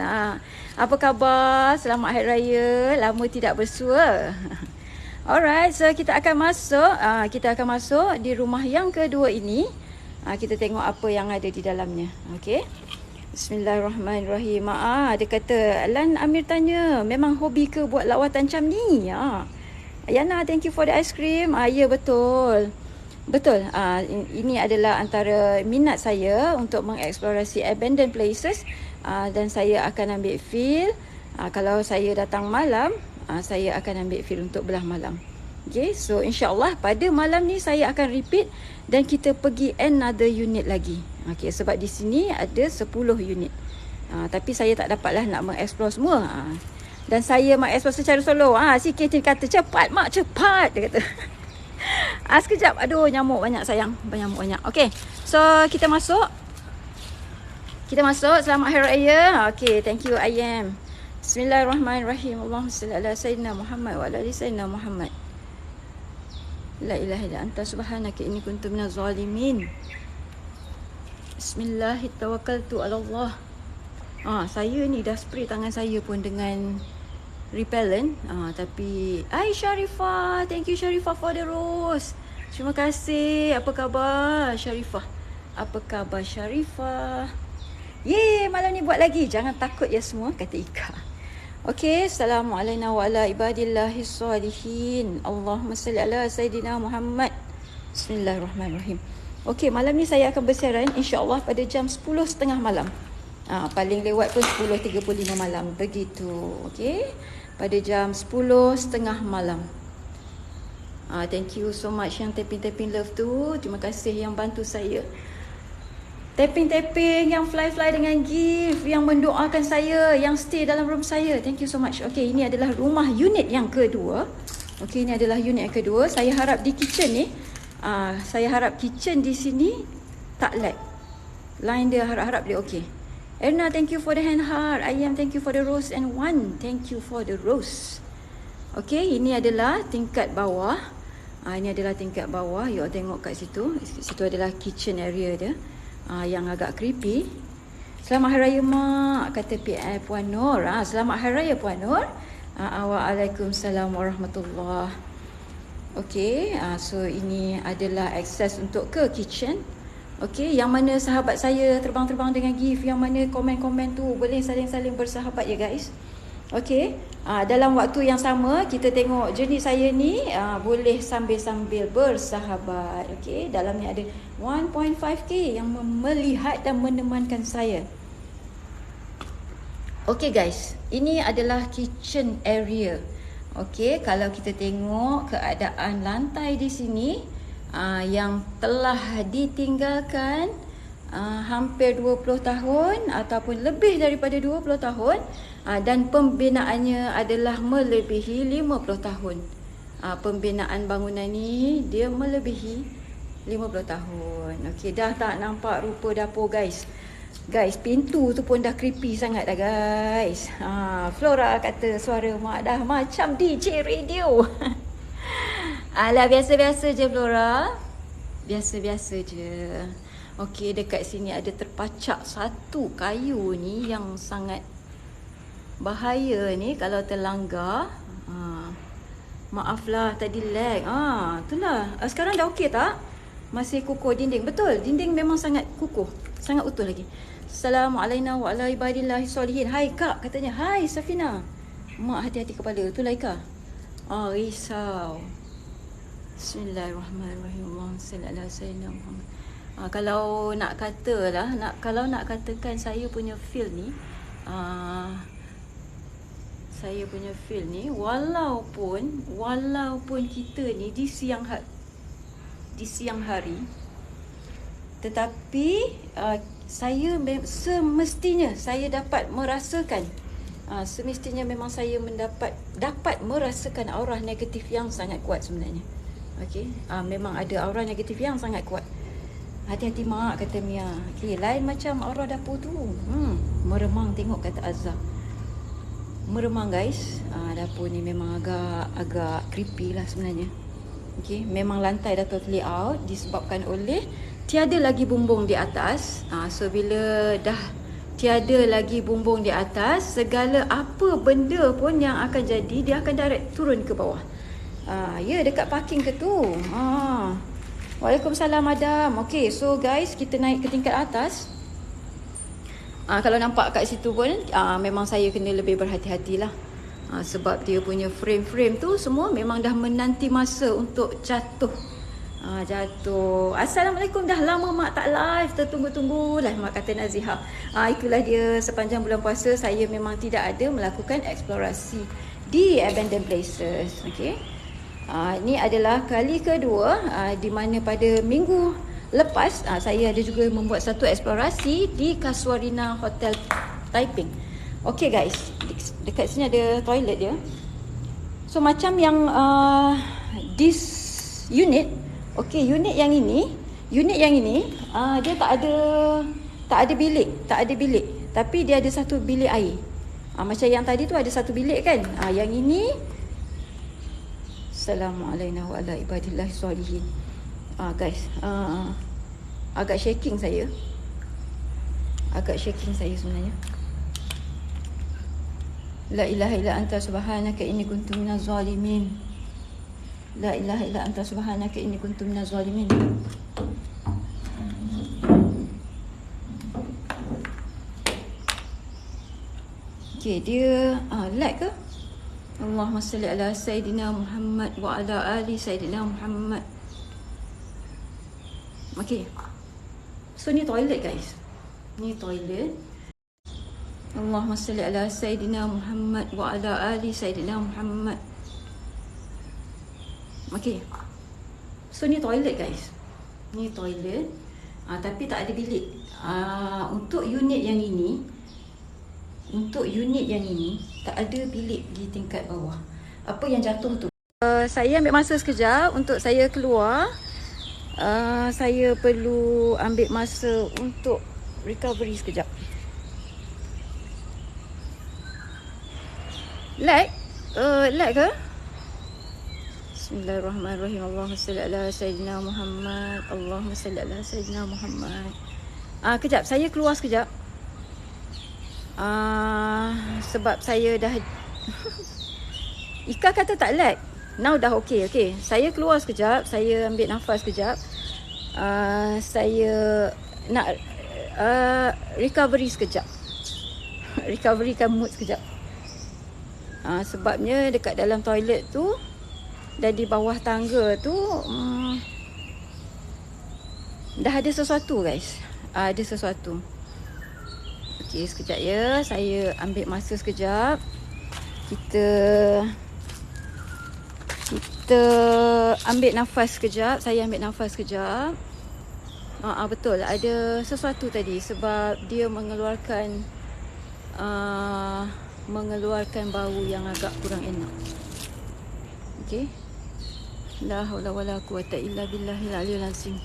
Apa khabar? Selamat Hari Raya. Lama tidak bersua. Alright, so kita akan masuk di rumah yang kedua ini. Kita tengok apa yang ada di dalamnya. Okey. Bismillahirrahmanirrahim. Dia kata, Lan Amir tanya, memang hobi ke buat lawatan macam ni? Yana, thank you for the ice cream. Ya, betul. Betul. Ini adalah antara minat saya untuk mengeksplorasi abandoned places. Dan saya akan ambil feel. Kalau saya datang malam, saya akan ambil feel untuk belah malam. Okay, so insyaAllah pada malam ni saya akan repeat dan kita pergi another unit lagi. Okay, sebab di sini ada 10 unit. Tapi saya tak dapatlah nak mengeksplor semua. Dan saya mengeksplor secara solo. Si Katie kata, cepat mak, cepat. Dia kata. Sekejap. Aduh, nyamuk banyak sayang. Nyamuk banyak. Okay, so kita masuk. Selamat Hari Raya. Okay, thank you Ayam. Bismillahirrahmanirrahim. Allahumma salli ala Sayyidina Muhammad wa ala ali Sayyidina Muhammad. La ilaha illa anta subhanaka inni kuntu minaz zalimin. Bismillahirrahmanirrahim. Allah. Saya ni dah spray tangan saya pun dengan repellent. Tapi Sharifah, thank you Sharifah for the rose. Terima kasih. Apa khabar Sharifah? Yeay, malam ni buat lagi. Jangan takut ya semua, kata Ika. Okey, Assalamualaikum warahmatullahi wabarakatuh. Salihin. Allahumma salli ala Sayyidina Muhammad. Bismillahirrahmanirrahim. Okey, malam ni saya akan bersiaran insya-Allah pada jam 10.30 malam. Paling lewat pun 10.35 malam. Begitu. Okey. Pada jam 10.30 malam. Thank you so much yang tapping love tu. Terima kasih yang bantu saya. Tapping, yang fly dengan gift, yang mendoakan saya, yang stay dalam room saya. Thank you so much. Okay, ini adalah rumah unit yang kedua. Okay, ini adalah unit yang kedua. Saya harap di kitchen ni, saya harap kitchen di sini tak lag. Line dia harap dia okay. Erna, thank you for the hand heart. Ayam, thank you for the rose. And Wan, thank you for the rose. Okay, ini adalah tingkat bawah. Ini adalah tingkat bawah. You tengok kat situ. Situ adalah kitchen area dia. Yang agak creepy. Selamat Hari Raya Mak, kata Puan Nur. Selamat Hari Raya Puan Nur. Waalaikumsalam warahmatullahi. Okey, so ini adalah akses untuk ke kitchen. Okey, yang mana sahabat saya terbang-terbang dengan gift, yang mana komen-komen tu boleh saling-saling bersahabat ya guys. Okey, dalam waktu yang sama kita tengok jenis saya ni boleh sambil-sambil bersahabat. Okey, dalam ni ada 1.5k yang melihat dan menemankan saya. Okey guys, ini adalah kitchen area. Okey, kalau kita tengok keadaan lantai di sini yang telah ditinggalkan hampir 20 tahun ataupun lebih daripada 20 tahun dan pembinaannya adalah melebihi 50 tahun. Pembinaan bangunan ni dia melebihi 50 tahun. Okey, dah tak nampak rupa dapur guys. Guys, pintu tu pun dah creepy sangat dah guys. Flora kata suara mak dah macam DJ radio. Alah, biasa-biasa je Flora. Biasa-biasa je. Okey, dekat sini ada terpacak satu kayu ni yang sangat bahaya ni kalau terlanggar. Maaflah tadi lag. Itulah. Sekarang dah okey tak? Masih kukuh dinding. Betul, dinding memang sangat kukuh. Sangat utuh lagi. Assalamualaikum warahmatullahi wabarakatuh. Hai Kak, katanya. Hai Safina. Mak hati-hati kepala. Itulah Ika. Risau. Bismillahirrahmanirrahim. Allahumma salli ala sayyidina Muhammad. Kalau nak katalah, kalau nak katakan saya punya feel ni, walaupun kita ni di siang hari, tetapi saya semestinya saya dapat merasakan, semestinya memang saya dapat merasakan aura negatif yang sangat kuat sebenarnya. Okey, memang ada aura negatif yang sangat kuat. Hati-hati mak, kata Mia. Okey, lain macam aura dapur tu. Meremang, tengok kata Azhar. Meremang guys. Dapur ni memang agak creepy lah sebenarnya. Okey, memang lantai dah totally out disebabkan oleh tiada lagi bumbung di atas. So bila dah tiada lagi bumbung di atas, segala apa benda pun yang akan jadi, dia akan direct turun ke bawah. Ya, dekat parking ke tu. Waalaikumsalam Adam. Okey, so guys, kita naik ke tingkat atas. Kalau nampak kat situ pun memang saya kena lebih berhati-hatilah. Sebab dia punya frame-frame tu semua memang dah menanti masa untuk jatuh. Jatuh. Assalamualaikum, dah lama mak tak live, tertunggu-tunggu lah mak kata Naziha. Itulah dia, sepanjang bulan puasa saya memang tidak ada melakukan eksplorasi di abandoned places. Okey. Ini adalah kali kedua di mana pada minggu lepas saya ada juga membuat satu eksplorasi di Casuarina Hotel Taiping. Okey guys, dekat sini ada toilet dia. So macam yang this unit, okey, unit yang ini dia tak ada bilik, tapi dia ada satu bilik air. Macam yang tadi tu ada satu bilik kan. Yang ini Assalamualaikum warahmatullahi wabarakatuh. Guys, agak shaking saya sebenarnya. La ilaha illa anta subhanaka inni kuntu minaz zalimin. La ilaha illa anta subhanaka inni kuntu minaz zalimin. Okey, dia lag ke? Allahumma salli ala Sayyidina Muhammad wa ala ali Sayyidina Muhammad. Okey. So ni toilet guys. Ni toilet. Allahumma salli ala Sayyidina Muhammad wa ala ali Sayyidina Muhammad. Okey. So ni toilet guys. Ni toilet. Tapi tak ada bilik. Untuk unit yang ini, tak ada bilik di tingkat bawah. Apa yang jatuh tu? Saya ambil masa sekejap untuk saya keluar. Saya perlu ambil masa untuk recovery sekejap. Lag? Lag ke? Bismillahirrahmanirrahim. Allahumma salli ala Sayyidina Muhammad. Allahumma salli ala Sayyidina Muhammad. Kejap, saya keluar sekejap. Sebab saya dah Ika kata tak lag. Now dah okey. Okey, saya keluar sekejap. Saya ambil nafas sekejap. Saya nak recovery sekejap. Recoverykan mood sekejap. Sebabnya dekat dalam toilet tu dan di bawah tangga tu dah ada sesuatu guys. Ada sesuatu. Okey, sekejap ya. Saya ambil masa sekejap. Kita ambil nafas sekejap. Saya ambil nafas sekejap. Betul, ada sesuatu tadi sebab dia mengeluarkan bau yang agak kurang enak. Okey. La haula wala quwata illa billahil aliyil azim.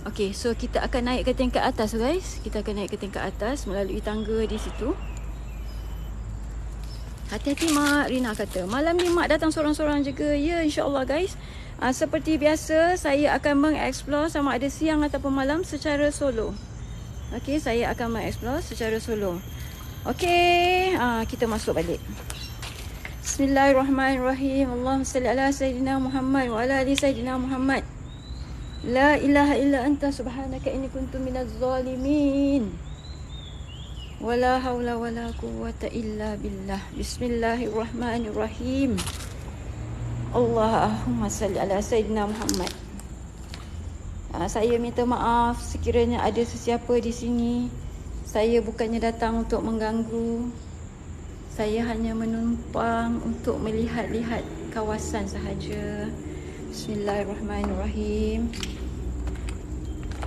Okey, so kita akan naik ke tingkat atas guys. Kita akan naik ke tingkat atas melalui tangga di situ. Hati-hati Mak, Rina kata. Malam ni Mak datang seorang-seorang juga. Ya, insyaAllah guys. Seperti biasa, saya akan mengeksplor sama ada siang ataupun malam secara solo. Okey, saya akan mengeksplor secara solo. Okey, kita masuk balik. Bismillahirrahmanirrahim. Allahumma salli ala Sayyidina Muhammad wa ala ali Sayyidina Muhammad. La ilaha illa anta subhanaka inni kuntu minaz zalimin. Wala haula wala quwwata illa billah. Bismillahirrahmanirrahim. Allahumma salli ala Sayyidina Muhammad. Saya minta maaf sekiranya ada sesiapa di sini. Saya bukannya datang untuk mengganggu. Saya hanya menumpang untuk melihat-lihat kawasan sahaja. Bismillahirrahmanirrahim.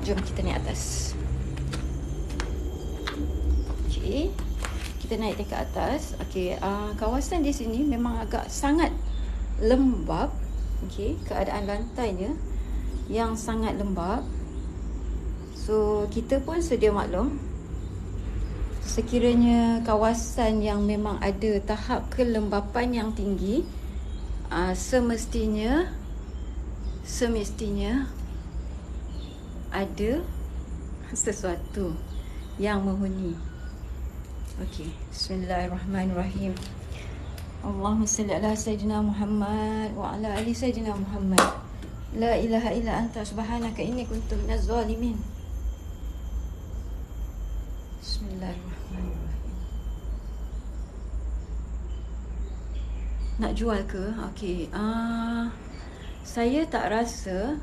Jom kita naik atas. Okey, kita naik dekat atas. Okey, kawasan di sini memang agak sangat lembab. Okey, keadaan lantainya yang sangat lembab. So, kita pun sedia maklum. Sekiranya kawasan yang memang ada tahap kelembapan yang tinggi, semestinya ada sesuatu yang menghuni. Okey, bismillahirrahmanirrahim. Allahumma salli ala Sayyidina Muhammad wa ala ali Sayyidina Muhammad. La ilaha illa anta subhanaka inni kuntu minaz zalimin. Bismillahirrahmanirrahim. Nak jual ke? Okey. Saya tak rasa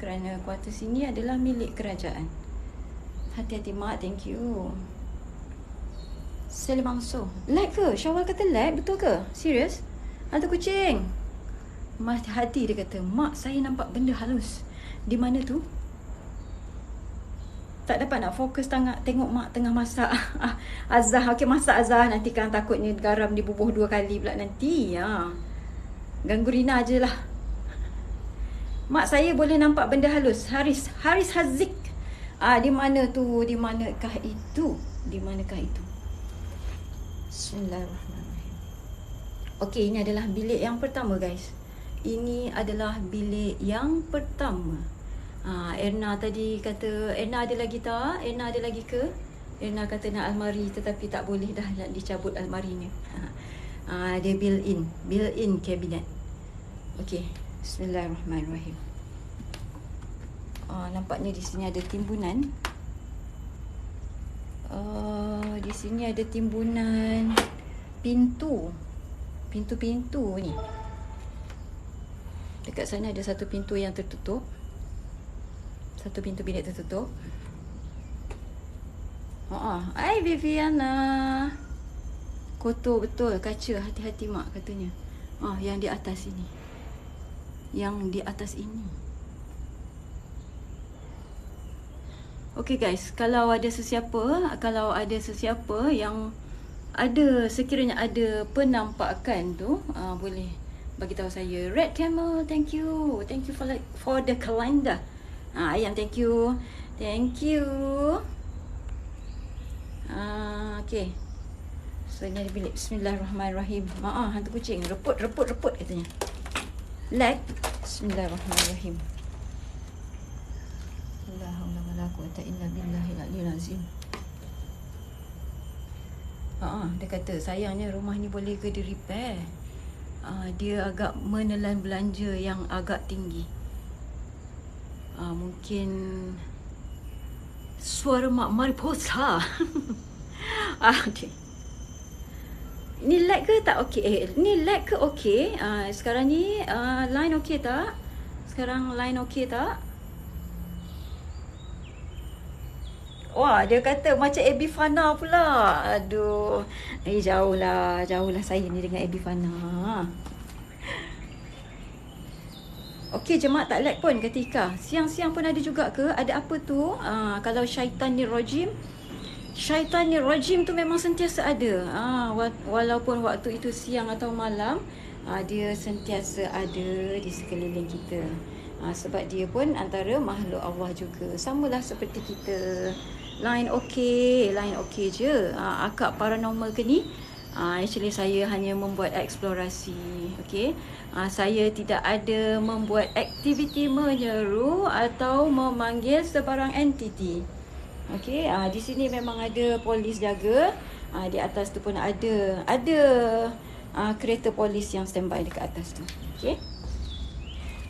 kerana kuartus ini adalah milik kerajaan. Hati-hati Mak, thank you. Sel mangso. Lag ke? Syawal kata lag, betul ke? Serius? Hantu kucing. Mati hati dia kata, Mak, saya nampak benda halus. Di mana tu? Tak dapat nak fokus tengok Mak tengah masak. Azah, okey masak Azah. Nanti kan takutnya garam dibubuh 2 kali pula nanti. Ganggu Rina je lah. Mak, saya boleh nampak benda halus. Haris Hazik. Di mana tu? Di manakah itu? Di manakah itu? Bismillahirrahmanirrahim. Okey, ini adalah bilik yang pertama guys. Ini adalah bilik yang pertama. Erna tadi kata, Erna ada lagi tak? Erna ada lagi ke? Erna kata nak almari tetapi tak boleh dah nak dicabut almarinya. Dia built-in cabinet. Okey, bismillahirrahmanirrahim. Nampaknya di sini ada timbunan. Di sini ada timbunan pintu-pintu ni. Dekat sana ada satu pintu yang tertutup. Satu pintu bilik tertutup. Hai Viviana. Kotor betul kaca, hati-hati mak katanya. Yang di atas ini. Yang di atas ini. Okey guys, kalau ada sesiapa yang sekiranya ada penampakan tu, boleh bagi tahu saya. Red Camel, thank you for the calendar. Ayam, thank you. Okay. So ni ada bilik. Bismillahirrahmanirrahim. Hantu kucing reput katanya. Lag. Bismillahirrahmanirrahim. La haula wala quwwata illa billahil aliyyil azim. Dia kata sayangnya rumah ni boleh ke di repair. Dia agak menelan belanja yang agak tinggi. Mungkin suara mak mariposa. Okay. Ni lag ke tak okey? Ni lag ke okey? Sekarang ni line okey tak? Wah, dia kata macam Abby Fana pula. Aduh. Jauhlah saya ni dengan Abby Fana. Okey, jemaah tak lag pun kata Ika. Siang-siang pun ada juga ke? Ada apa tu? Kalau syaitan ni rajim tu memang sentiasa ada. Walaupun waktu itu siang atau malam, dia sentiasa ada di sekeliling kita. Sebab dia pun antara makhluk Allah juga. Samalah seperti kita. Line okey je. Akak paranormal ke ni? Actually saya hanya membuat eksplorasi. Okey. Saya tidak ada membuat aktiviti menyeru atau memanggil sebarang entiti. Okey, di sini memang ada polis jaga. Di atas tu pun ada kereta polis yang standby dekat atas tu. Okey.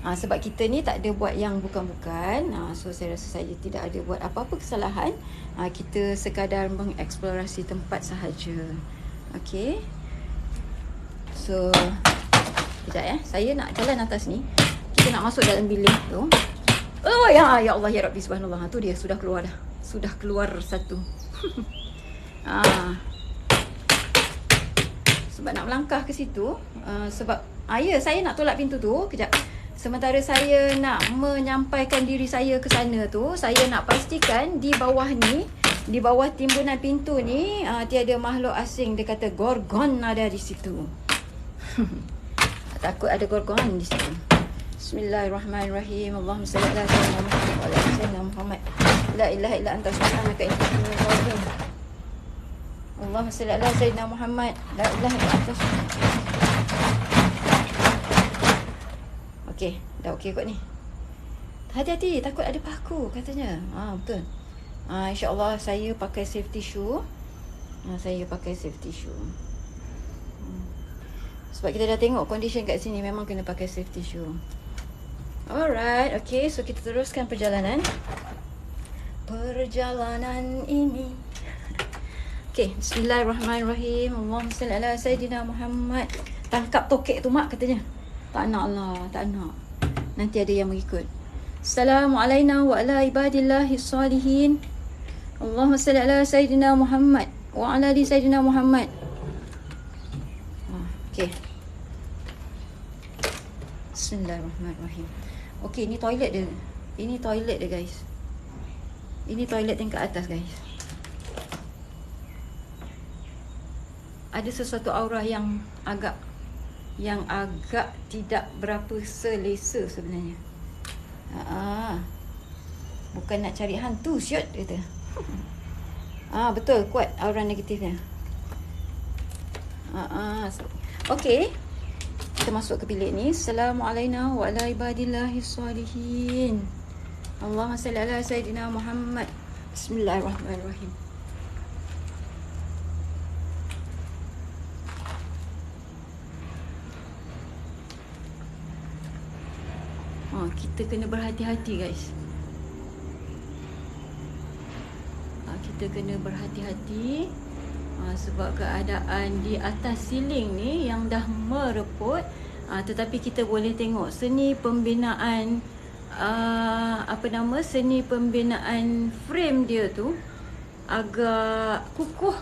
Sebab kita ni tak ada buat yang bukan-bukan. So saya rasa saya tidak ada buat apa-apa kesalahan. Kita sekadar mengeksplorasi tempat sahaja. Okey. So sekejap saya nak jalan atas ni. Kita nak masuk dalam bilik tu. Oh ya Allah ya Rabbi subhanallah. Tu dia sudah keluar dah. Sudah keluar satu. Sebab nak melangkah ke situ, sebab saya nak tolak pintu tu. Kejap. Sementara saya nak menyampaikan diri saya ke sana tu, saya nak pastikan di bawah ni, di bawah timbunan pintu ni, tiada makhluk asing. Dia kata Gorgon ada di situ. Takut ada Gorgon di situ. Bismillahirrahmanirrahim. Allahumma salli ala sayyidina Muhammad wa ala ali sayyidina Muhammad. La ilaha illa anta subhanaka inni kuntu minadh dhalimin. Allahumma salli ala sayyidina Muhammad. La ilaha illa anta subhanaka. Okey, dah okey kot ni. Hati-hati, takut ada paku katanya. Betul. InsyaAllah saya pakai safety shoe. Sebab kita dah tengok condition kat sini, memang kena pakai safety shoe. Alright, okay, so kita teruskan perjalanan ini. Okay, bismillahirrahmanirrahim. Allahumma salli ala sayyidina Muhammad. Tangkap tokek tu mak katanya. Tak nak lah, tak nak. Nanti ada yang mengikut. Assalamualaikum wa ala ibadillahi salihin. Allahumma salli ala sayyidina Muhammad wa ala ali sayyidina Muhammad. Okay. Bismillahirrahmanirrahim. Okay, ini toilet dia. Ini toilet dia guys. Ini toilet yang kat atas guys. Ada sesuatu aura yang agak tidak berapa selesa sebenarnya. Bukan nak cari hantu, syut kata. Betul, kuat aura negatifnya. Okey. Kita masuk ke bilik ni. Assalamualaikum wa ala ibadillahi salihin. Allahumma salli ala sayyidina Muhammad. Bismillahirrahmanirrahim. Kita kena berhati-hati guys. kita kena berhati-hati sebab keadaan di atas siling ni yang dah mereput. Tetapi kita boleh tengok seni pembinaan seni pembinaan frame dia tu agak kukuh.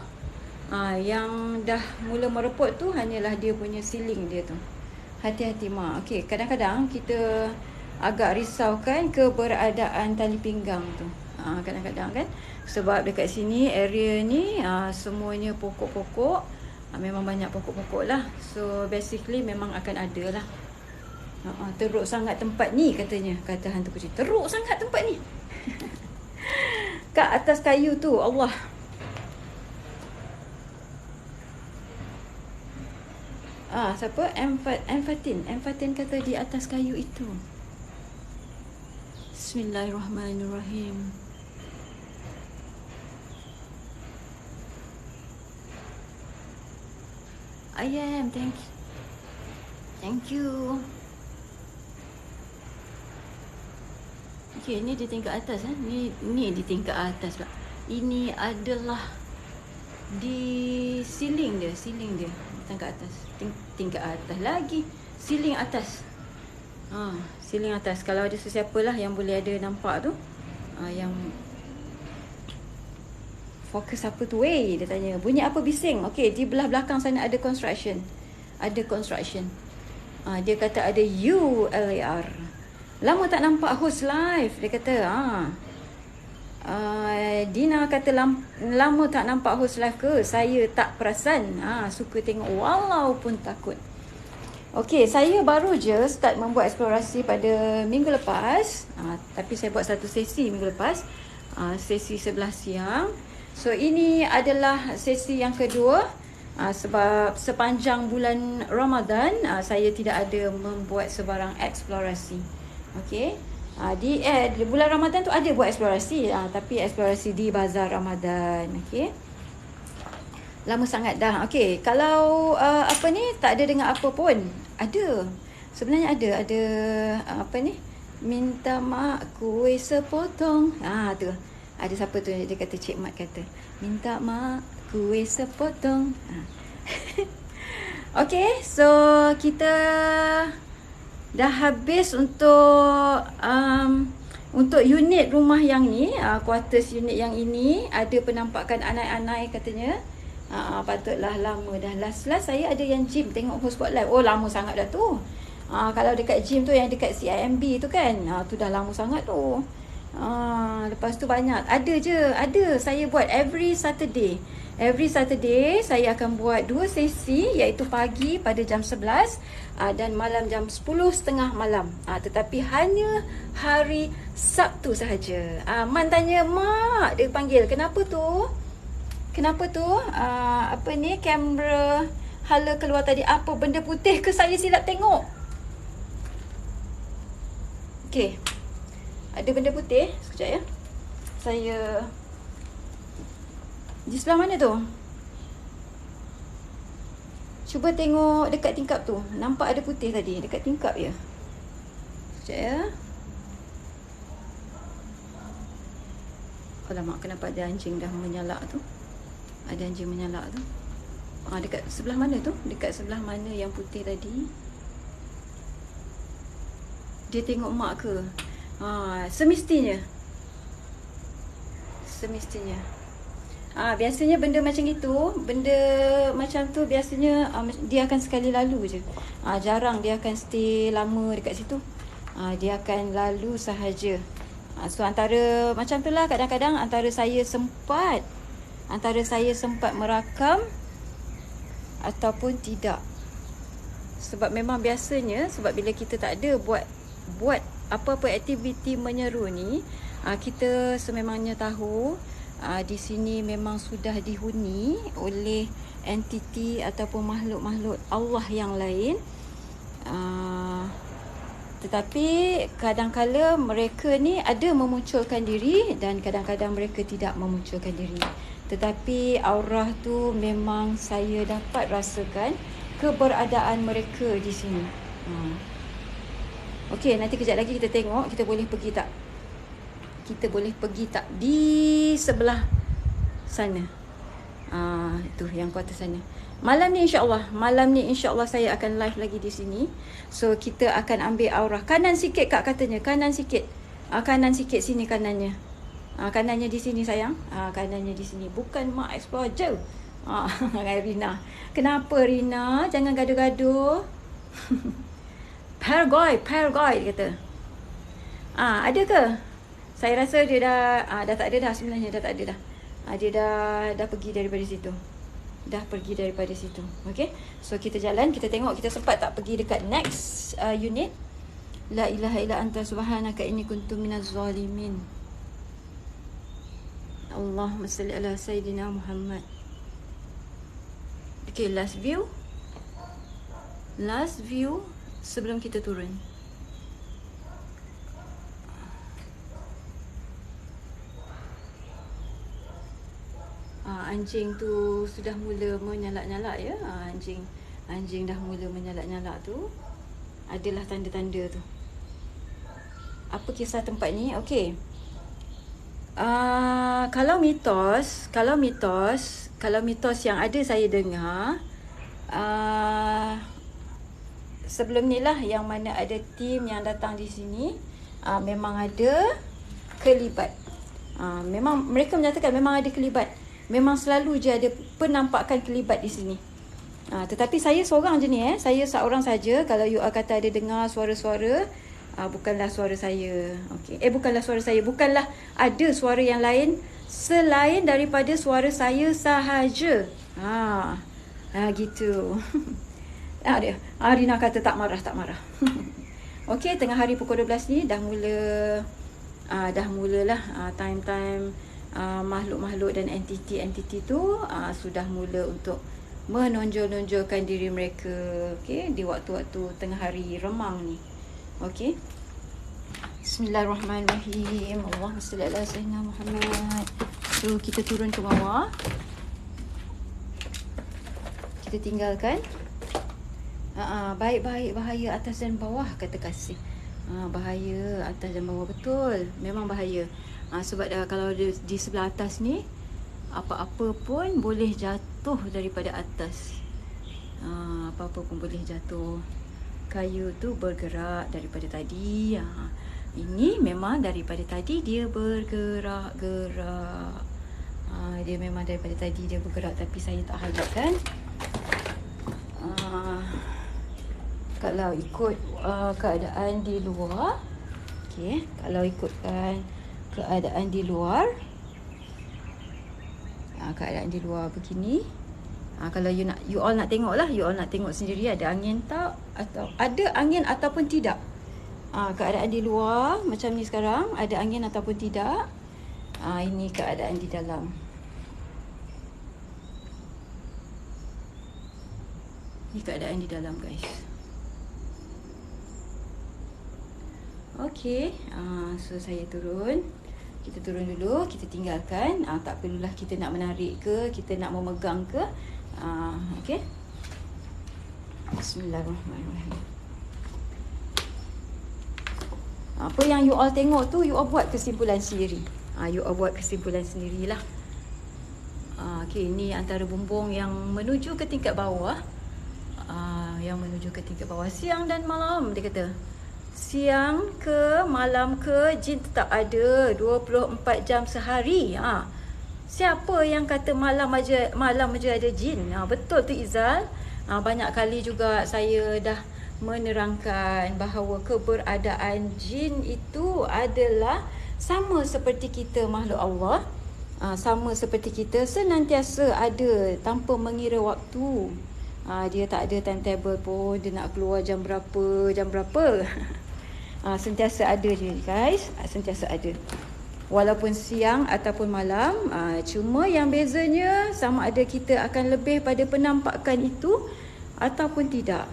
Yang dah mula mereput tu hanyalah dia punya siling dia tu. Hati-hati mak. Okey, kadang-kadang kita agak risaukan keberadaan tali pinggang tu. Kadang-kadang kan, sebab dekat sini area ni semuanya pokok-pokok. Memang banyak pokok-pokok lah. So basically memang akan ada lah. Teruk sangat tempat ni katanya, kata hantu kucing. Teruk sangat tempat ni. Kat atas kayu tu, Allah. Siapa? Fatin kata di atas kayu itu. Bismillahirrahmanirrahim. Thank you. Okay, ni di tingkat atas Ni di tingkat atas pula. Ini adalah di siling dia tingkat atas. Tingkat atas lagi. Siling atas. Siling atas. Kalau ada sesiapa lah yang boleh ada nampak tu, yang fokus apa tu dia tanya. Bunyi apa bising? Okey, di belah belakang sana ada construction. Dia kata ada ULAR. Lama tak nampak host live, dia kata. Dina kata lama tak nampak host live ke? Saya tak perasan. Suka tengok walaupun takut. Okey, saya baru je start membuat eksplorasi pada minggu lepas. Tapi saya buat satu sesi minggu lepas. Sesi 11 siang. So ini adalah sesi yang kedua. Sebab sepanjang bulan Ramadan saya tidak ada membuat sebarang eksplorasi. Okey. Di bulan Ramadan tu ada buat eksplorasi, tapi eksplorasi di bazar Ramadan. Okey. Lama sangat dah. Okey, kalau tak ada dengar apa pun. Ada. Sebenarnya ada minta mak kuih sepotong. Tu. Ada siapa tu dia kata, Cik Mat kata, minta mak kuih sepotong. Okey, so kita dah habis untuk unit rumah yang ni, quarters unit yang ini. Ada penampakan anai-anai katanya. Patutlah lama dah. Last saya ada yang gym tengok host spotlight. Lama sangat dah tu. Kalau dekat gym tu yang dekat CIMB tu kan, tu dah lama sangat tu. Lepas tu banyak. Ada saya buat every Saturday saya akan buat 2 sesi, iaitu pagi pada jam 11 dan malam jam 10.30 malam. Tetapi hanya hari Sabtu sahaja. Man tanya, mak, dia panggil, kenapa tu? Kamera hala keluar tadi, apa benda putih ke saya silap tengok? Okey. Ada benda putih. Sekejap ya. Saya di sebelah mana tu? Cuba tengok dekat tingkap tu. Nampak ada putih tadi dekat tingkap ya. Sekejap ya. Alamak, kenapa ada anjing dah menyalak tu? Ada anjing menyalak tu. Dekat sebelah mana tu? Dekat sebelah mana yang putih tadi? Dia tengok mak ke? Semestinya. Biasanya benda macam itu, benda macam tu biasanya dia akan sekali lalu je. Jarang dia akan stay lama dekat situ. Dia akan lalu sahaja. So antara macam tu lah, kadang-kadang antara saya sempat merakam ataupun tidak. Sebab memang biasanya, sebab bila kita tak ada buat apa-apa aktiviti menyeru ni, kita sememangnya tahu di sini memang sudah dihuni oleh entiti ataupun makhluk-makhluk Allah yang lain. Tetapi kadang-kala mereka ni ada memunculkan diri dan kadang-kadang mereka tidak memunculkan diri. Tetapi aurah tu memang saya dapat rasakan keberadaan mereka di sini. Okey, nanti kejap lagi kita tengok kita boleh pergi tak. Di sebelah sana. Itu yang kuartus sana. Malam ni insya-Allah saya akan live lagi di sini. So kita akan ambil aurah kanan sikit Kak katanya, kanan sikit. Kanan sikit sini kanannya. Kanannya di sini sayang. Kanannya di sini. Bukan mak explore je. Rina. Kenapa Rina? Jangan gaduh-gaduh. Pergoy dia kata. Ada ke? Saya rasa dia dah tak ada dah sebenarnya, dah tak ada dah. Dia dah pergi daripada situ. Okay. So kita jalan, kita tengok kita sempat tak pergi dekat next unit. La ilaha illa anta subhanaka inni kuntu minaz zalimin. Allahumma salli ala Sayyidina Muhammad. Okay, last view sebelum kita turun. Anjing tu sudah mula menyalak-nyalak ya. Anjing dah mula menyalak-nyalak tu. Adalah tanda-tanda tu. Apa kisah tempat ni? Okey. Kalau mitos yang ada saya dengar, sebelum ni lah yang mana ada tim yang datang di sini, memang ada kelibat. Memang mereka menyatakan memang ada kelibat. Memang selalu je ada penampakan kelibat di sini. Tetapi saya seorang je ni saya seorang saja. Kalau you kata ada dengar suara-suara, bukanlah suara saya. Okey. Bukanlah suara saya. Bukanlah ada suara yang lain selain daripada suara saya sahaja. Gitu. Dia. Rina kata tak marah. Okey, tengah hari pukul 12 ni dah mulalah time-time makhluk-makhluk dan entiti tu sudah mula untuk menonjol-nonjolkan diri mereka, okey, di waktu-waktu tengah hari remang ni. Okey. Bismillahirrahmanirrahim. Allahumma salli ala sayyidina Muhammad. So kita turun ke bawah. Kita tinggalkan. Baik-baik, bahaya atas dan bawah kata kasih. Bahaya atas dan bawah, betul. Memang bahaya. Sebab kalau di sebelah atas ni, apa-apa pun boleh jatuh daripada atas. Apa-apa pun boleh jatuh. Kayu tu bergerak daripada tadi. Ini memang daripada tadi dia bergerak-gerak. Dia memang daripada tadi dia bergerak, tapi saya tak highlightkan. Kalau ikut keadaan di luar, okey, kalau ikutkan keadaan di luar, keadaan di luar begini, kalau you all nak tengok lah, you all nak tengok sendiri ada angin tak, atau ada angin ataupun tidak. Keadaan di luar macam ni sekarang, ada angin ataupun tidak. Ini keadaan di dalam. Ini keadaan di dalam, guys. Okey, so saya turun. Kita turun dulu, kita tinggalkan. Tak perlulah kita nak menarik ke, kita nak memegang ke. Okey. Bismillahirrahmanirrahim. Apa yang you all tengok tu, you all buat kesimpulan sendiri. You all buat kesimpulan sendirilah. Okey, ini antara bumbung yang menuju ke tingkat bawah. Yang menuju ke tingkat bawah. Siang dan malam, dia kata. Siang ke, malam ke, jin tetap ada 24 jam sehari. Siapa yang kata malam aja ada jin? Betul tu Izal. Banyak kali juga saya dah menerangkan bahawa keberadaan jin itu adalah sama seperti kita makhluk Allah. Sama seperti kita, senantiasa ada tanpa mengira waktu. Dia tak ada timetable pun, dia nak keluar jam berapa. Sentiasa ada dia, guys. Sentiasa ada. Walaupun siang ataupun malam. Cuma yang bezanya sama ada kita akan lebih pada penampakan itu ataupun tidak.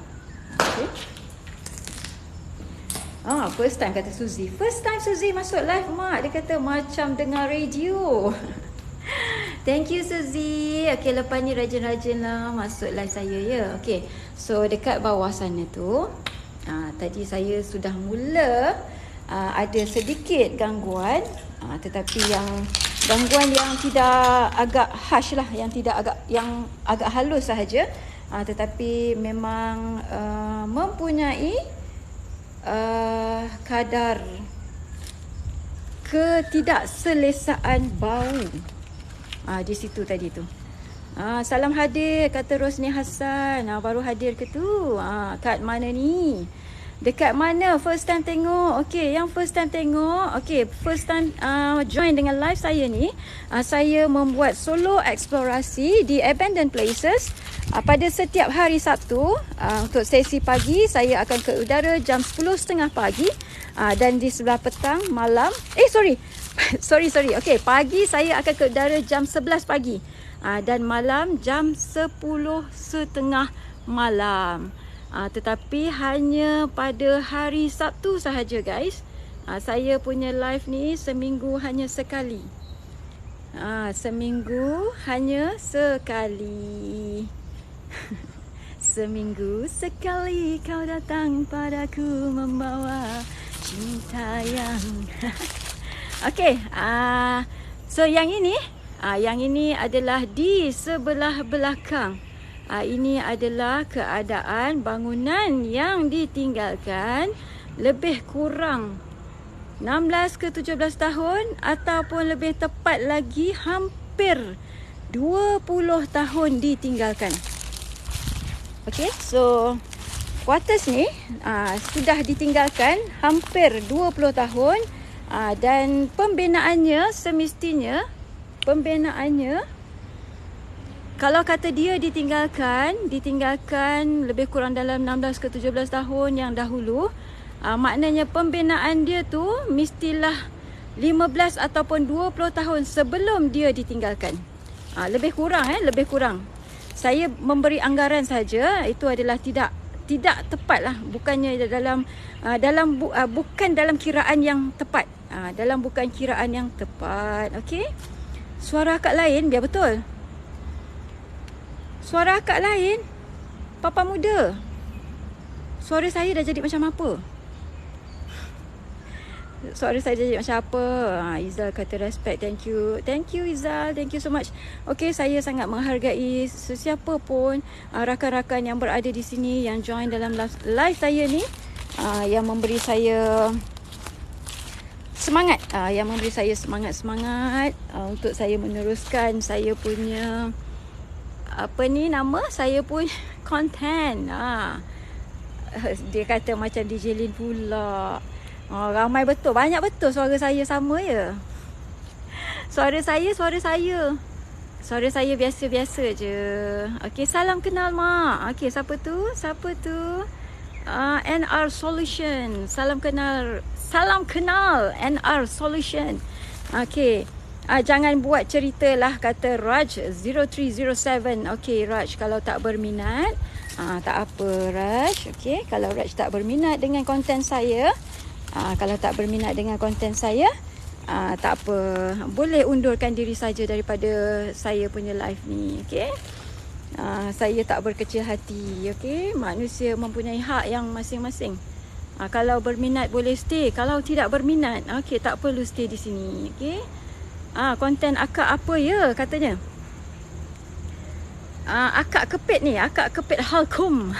Okay. First time kata Suzy. First time Suzy masuk live, mak. Dia kata macam dengar radio. Thank you Suzy. Okay, lepas ni rajin-rajin lah masuk live saya ya. Okay, so dekat bawah sana tu, tadi saya sudah mula ada sedikit gangguan, tetapi yang Gangguan yang tidak agak harsh lah, yang agak halus sahaja, tetapi memang mempunyai kadar ketidakselesaan bau di situ tadi tu. Salam hadir, kata Rosni Hassan. Baru hadir ke tu? Kat mana ni? Dekat mana? First time tengok. Okey, yang first time tengok. Okey, first time join dengan live saya ni. Saya membuat solo eksplorasi di abandoned places. Pada setiap hari Sabtu, untuk sesi pagi, saya akan ke udara jam 10.30 pagi. Dan di sebelah petang, malam. Sorry. Okey, pagi saya akan ke udara jam 11 pagi. Dan malam jam 10.30 malam. Tetapi hanya pada hari Sabtu sahaja guys. Saya punya live ni seminggu hanya sekali. Seminggu hanya sekali. Seminggu sekali kau datang padaku membawa cinta yang okey. So yang ini adalah di sebelah belakang. Ini adalah keadaan bangunan yang ditinggalkan lebih kurang 16 ke 17 tahun ataupun lebih tepat lagi hampir 20 tahun ditinggalkan. Okey, so quarters ni sudah ditinggalkan hampir 20 tahun dan pembinaannya semestinya kalau kata dia ditinggalkan lebih kurang dalam 16 ke 17 tahun yang dahulu, maknanya pembinaan dia tu mestilah 15 ataupun 20 tahun sebelum dia ditinggalkan. Lebih kurang. Saya memberi anggaran saja, itu adalah tidak tepat lah, bukannya bukan dalam kiraan yang tepat. Bukan kiraan yang tepat. Okey. Suara akak lain biar betul. Suara akak lain, papa muda. Suara saya dah jadi macam apa? Izal kata respect. Thank you Izal. Thank you so much. Okay, saya sangat menghargai sesiapa pun rakan-rakan yang berada di sini, yang join dalam live saya ni, yang memberi saya semangat, untuk saya meneruskan saya punya saya pun content. Dia kata macam DJ Lin pula. Ramai betul, banyak betul suara saya sama ya. Suara saya biasa-biasa je. Okey, salam kenal mak. Okey, siapa tu? NR Solution. Salam kenal NR Solution. Okey. Jangan buat cerita lah, kata Raj 0307. Okey Raj, kalau tak berminat, tak apa Raj. Okey, kalau Raj tak berminat dengan konten saya, tak apa, boleh undurkan diri saja daripada saya punya live ni. Okey. Saya tak berkecil hati. Okey, manusia mempunyai hak yang masing-masing. Kalau berminat boleh stay, kalau tidak berminat, okey, tak perlu stay di sini. Okey. Konten akak apa ya katanya? Akak kepit Halkom.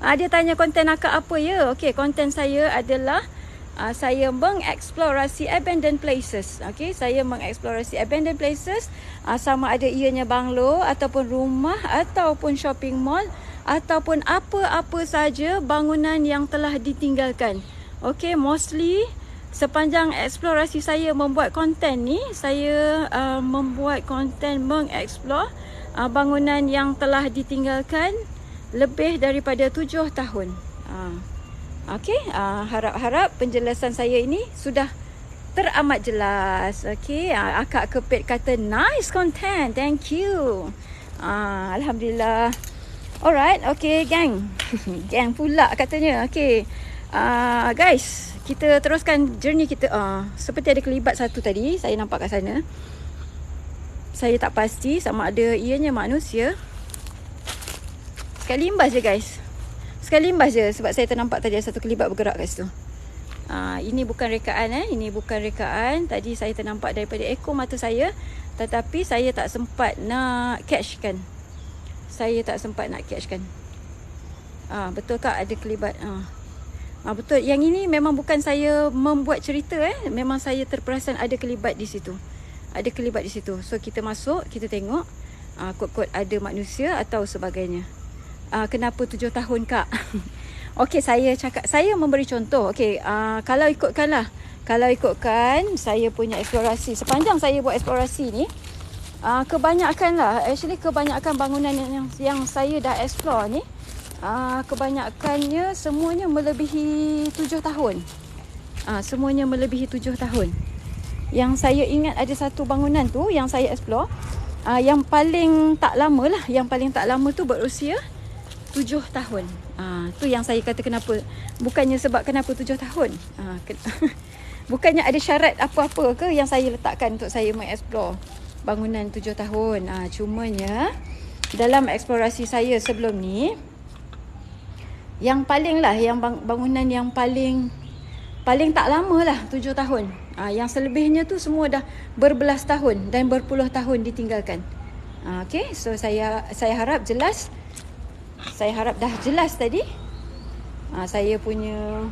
Dia tanya konten akak apa ya? Okey, konten saya adalah saya mengeksplorasi abandoned places. Okey, saya mengeksplorasi abandoned places, sama ada ianya banglo ataupun rumah ataupun shopping mall ataupun apa-apa saja bangunan yang telah ditinggalkan. Okey, mostly sepanjang eksplorasi saya membuat konten ni, saya membuat konten mengeksplor bangunan yang telah ditinggalkan lebih daripada 7 tahun. Okey, harap-harap penjelasan saya ini sudah teramat jelas. Okey, akak kepit kata nice content, thank you. Alhamdulillah. Alright, okey gang. Gang pula katanya. Okey. Guys, kita teruskan journey kita. Seperti ada kelibat satu tadi, saya nampak kat sana. Saya tak pasti sama ada ianya manusia. Sekali limbas je guys. Sebab saya ternampak tadi ada satu kelibat bergerak kat situ. Ini bukan rekaan ini bukan rekaan. Tadi saya ternampak daripada ekor mata saya, tetapi saya tak sempat nak catchkan. Betul kak ada kelibat? Betul. Yang ini memang bukan saya membuat cerita memang saya terperasan ada kelibat di situ. So kita masuk, kita tengok kod-kod ada manusia atau sebagainya. Kenapa 7 tahun kak? Okey, saya memberi contoh. Okey, kalau ikutkan saya punya eksplorasi, sepanjang saya buat eksplorasi ni, kebanyakan bangunan yang saya dah explore ni, kebanyakannya semuanya melebihi 7 tahun. Semuanya melebihi 7 tahun. Yang saya ingat ada satu bangunan tu yang saya explore, yang paling tak lama tu berusia 7 tahun. Tu yang saya kata kenapa. Bukannya sebab kenapa 7 tahun. Bukannya ada syarat apa-apa ke yang saya letakkan untuk saya mengeksplor bangunan 7 tahun. Cumanya dalam eksplorasi saya sebelum ni, yang bangunan yang paling tak lama lah 7 tahun. Yang selebihnya tu semua dah berbelas tahun dan berpuluh tahun ditinggalkan. Okay, so saya harap jelas. Saya harap dah jelas tadi. Saya punya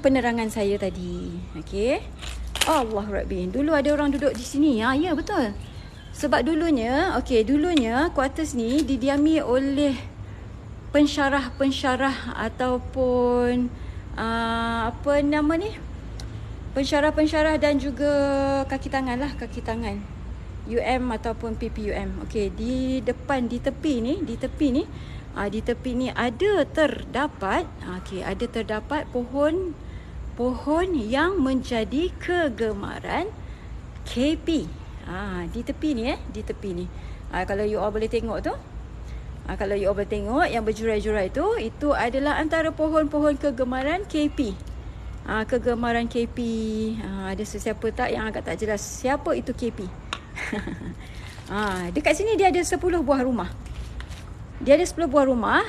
penerangan saya tadi. Okay. Allah Rabbi. Dulu ada orang duduk di sini. Ya betul. Sebab dulunya quarters ni didiami oleh pensyarah ataupun pensyarah dan juga kaki tangan UM ataupun PPUM. Okey, di tepi ni ada terdapat pohon yang menjadi kegemaran KP. Di tepi ni. Kalau you all boleh tengok tu. Kalau you all boleh tengok yang berjurai-jurai tu, itu adalah antara pohon-pohon kegemaran KP. Kegemaran KP. Ada sesiapa tak yang agak tak jelas siapa itu KP? Dekat sini dia ada 10 buah rumah.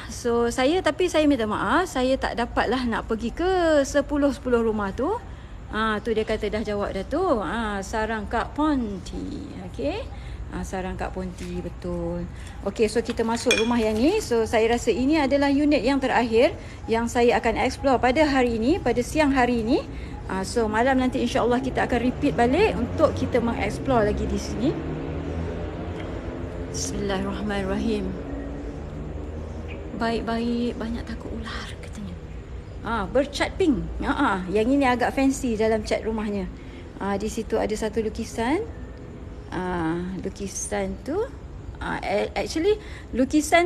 So saya minta maaf, saya tak dapatlah nak pergi ke 10 rumah tu. Tu dia kata dah jawab dah tu. Sarang Kak Ponti. Okey. Sarang Kak Ponti, betul. Okey, so kita masuk rumah yang ni. So saya rasa ini adalah unit yang terakhir yang saya akan explore pada hari ini, pada siang hari ini. So malam nanti insya-Allah kita akan repeat balik untuk kita mengeksplor lagi di sini. Bismillahirrahmanirrahim. Baik-baik, banyak takut ular katanya. Bercat pink. Yang ini agak fancy dalam cat rumahnya. Di situ ada satu lukisan. Lukisan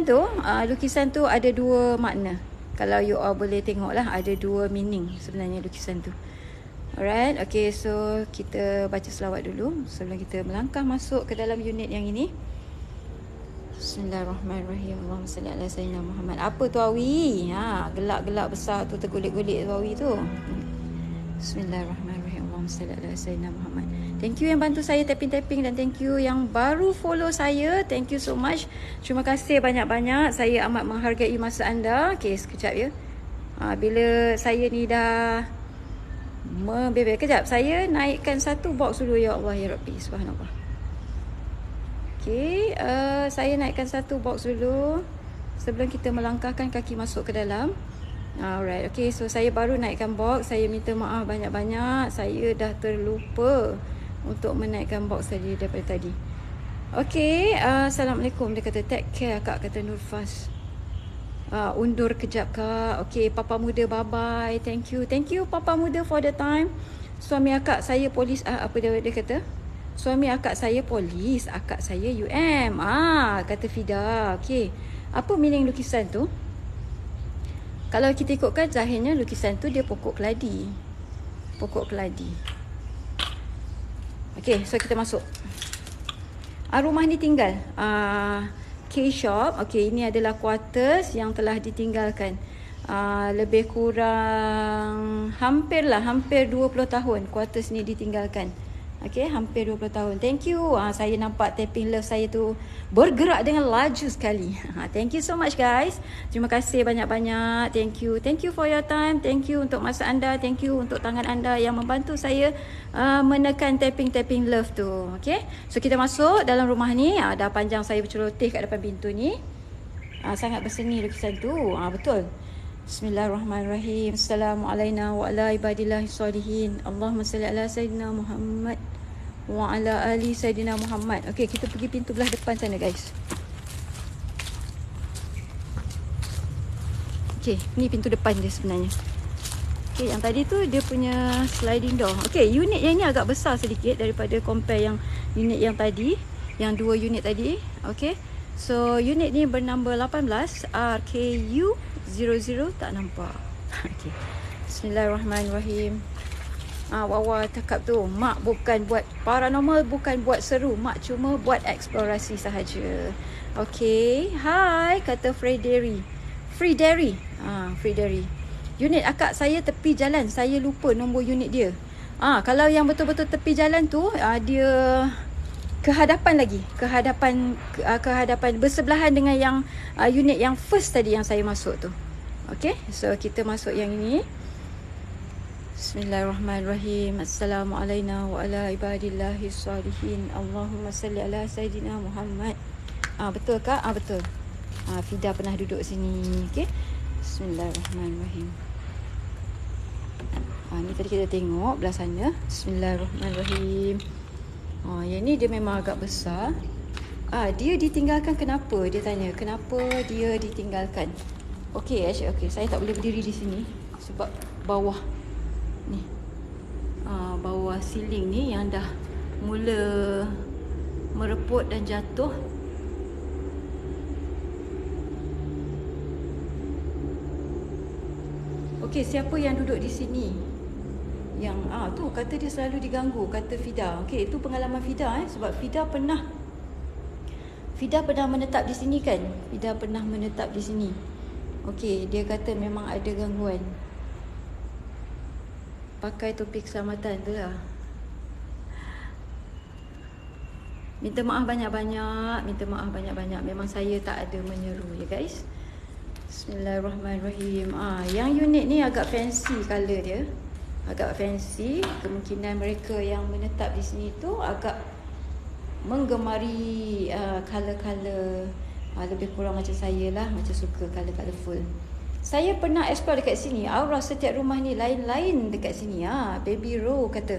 tu lukisan tu ada dua makna. Kalau you all boleh tengok lah, ada dua meaning sebenarnya lukisan tu. Alright, okay, so kita baca selawat dulu sebelum kita melangkah masuk ke dalam unit yang ini. Bismillahirrahmanirrahim. Allahumma salli ala sayyidina Muhammad. Apa tu awi? Gelak-gelak besar tu, tergulik-gulik tu awi tu. Bismillahirrahmanirrahim. Allahumma salli ala sayyidina Muhammad. Thank you yang bantu saya tapping-tapping dan thank you yang baru follow saya. Thank you so much. Terima kasih banyak-banyak. Saya amat menghargai masa anda. Okay, sekejap ya. Bila saya ni dah membebel. Kejap, saya naikkan satu box dulu. Ya Allah, ya Rabbi, subhanallah. Okay, saya naikkan satu box dulu sebelum kita melangkahkan kaki masuk ke dalam. Alright, okay, so saya baru naikkan box. Saya minta maaf banyak-banyak. Saya dah terlupa untuk menaikkan box tadi daripada tadi. Okay, Assalamualaikum. Dia kata take care kak, kata Nurfaz. Undur kejap kak. Okay, Papa Muda, bye-bye. Thank you Papa Muda for the time. Suami akak saya polis. Apa dia kata? Suami akak saya polis, akak saya UM. Kata Fida. Okay, apa meaning lukisan tu? Kalau kita ikutkan zahirnya lukisan tu dia pokok keladi. Okay, so kita masuk. Rumah ni tinggal. K-shop. Okay, ini adalah quarters yang telah ditinggalkan. Lebih kurang hampir 20 tahun quarters ni ditinggalkan. Okay, hampir 20 tahun. Thank you. Saya nampak tapping love saya tu bergerak dengan laju sekali. Thank you so much guys. Terima kasih banyak-banyak. Thank you. Thank you for your time. Thank you untuk masa anda. Thank you untuk tangan anda yang membantu saya menekan tapping love tu. Okay. So kita masuk dalam rumah ni. Dah panjang saya berceloteh kat depan pintu ni. Sangat berseni lukisan tu. Betul. Bismillahirrahmanirrahim. Assalamualaikum wa ala ibadillahi salihin. Allahumma salli ala Sayyidina Muhammad wa ala ali Sayyidina Muhammad. Okey, kita pergi pintu belah depan sana guys. Okey, ni pintu depan dia sebenarnya. Okey, yang tadi tu dia punya sliding door. Okey, unit yang ni agak besar sedikit daripada compare yang unit yang tadi, yang dua unit tadi. Okey. So, unit ni bernambah 18 RKU00 tak nampak. Okey. Bismillahirrahmanirrahim. Wawa cakap tu, mak bukan buat paranormal, bukan buat seru, mak cuma buat eksplorasi sahaja. Okey. Hai, kata Frederi. Free Dairy. Unit akak saya tepi jalan. Saya lupa nombor unit dia. Kalau yang betul-betul tepi jalan tu, dia kehadapan lagi. Kehadapan bersebelahan dengan yang unit yang first tadi yang saya masuk tu. Okey, so kita masuk yang ini. Bismillahirrahmanirrahim. Assalamualaikum wa ala ibadillahi salihin. Allahumma salli ala Sayyidina Muhammad. Betul kak? Betul. Fida pernah duduk sini. Okey. Bismillahirrahmanirrahim. Ni tadi kita tengok belah sana. Bismillahirrahmanirrahim. Yang ni dia memang agak besar. Dia ditinggalkan kenapa? Dia tanya, kenapa dia ditinggalkan? Okey, saya tak boleh berdiri di sini sebab bawah ni. Bawah siling ni yang dah mula mereput dan jatuh. Okey, siapa yang duduk di sini? Yang tu kata dia selalu diganggu, kata Fida. Okey, itu pengalaman Fida sebab Fida pernah menetap di sini kan? Fida pernah menetap di sini. Okey, dia kata memang ada gangguan. Pakai topi keselamatan tu lah. Minta maaf banyak-banyak. Memang saya tak ada menyeru ya guys. Bismillahirrahmanirrahim. Yang unit ni agak fancy colour dia. Agak fancy. Kemungkinan mereka yang menetap di sini tu agak menggemari color-color lebih kurang macam saya lah, macam suka color-colorful. Saya pernah explore dekat sini. Aura setiap rumah ni lain-lain dekat sini. Baby Row kata.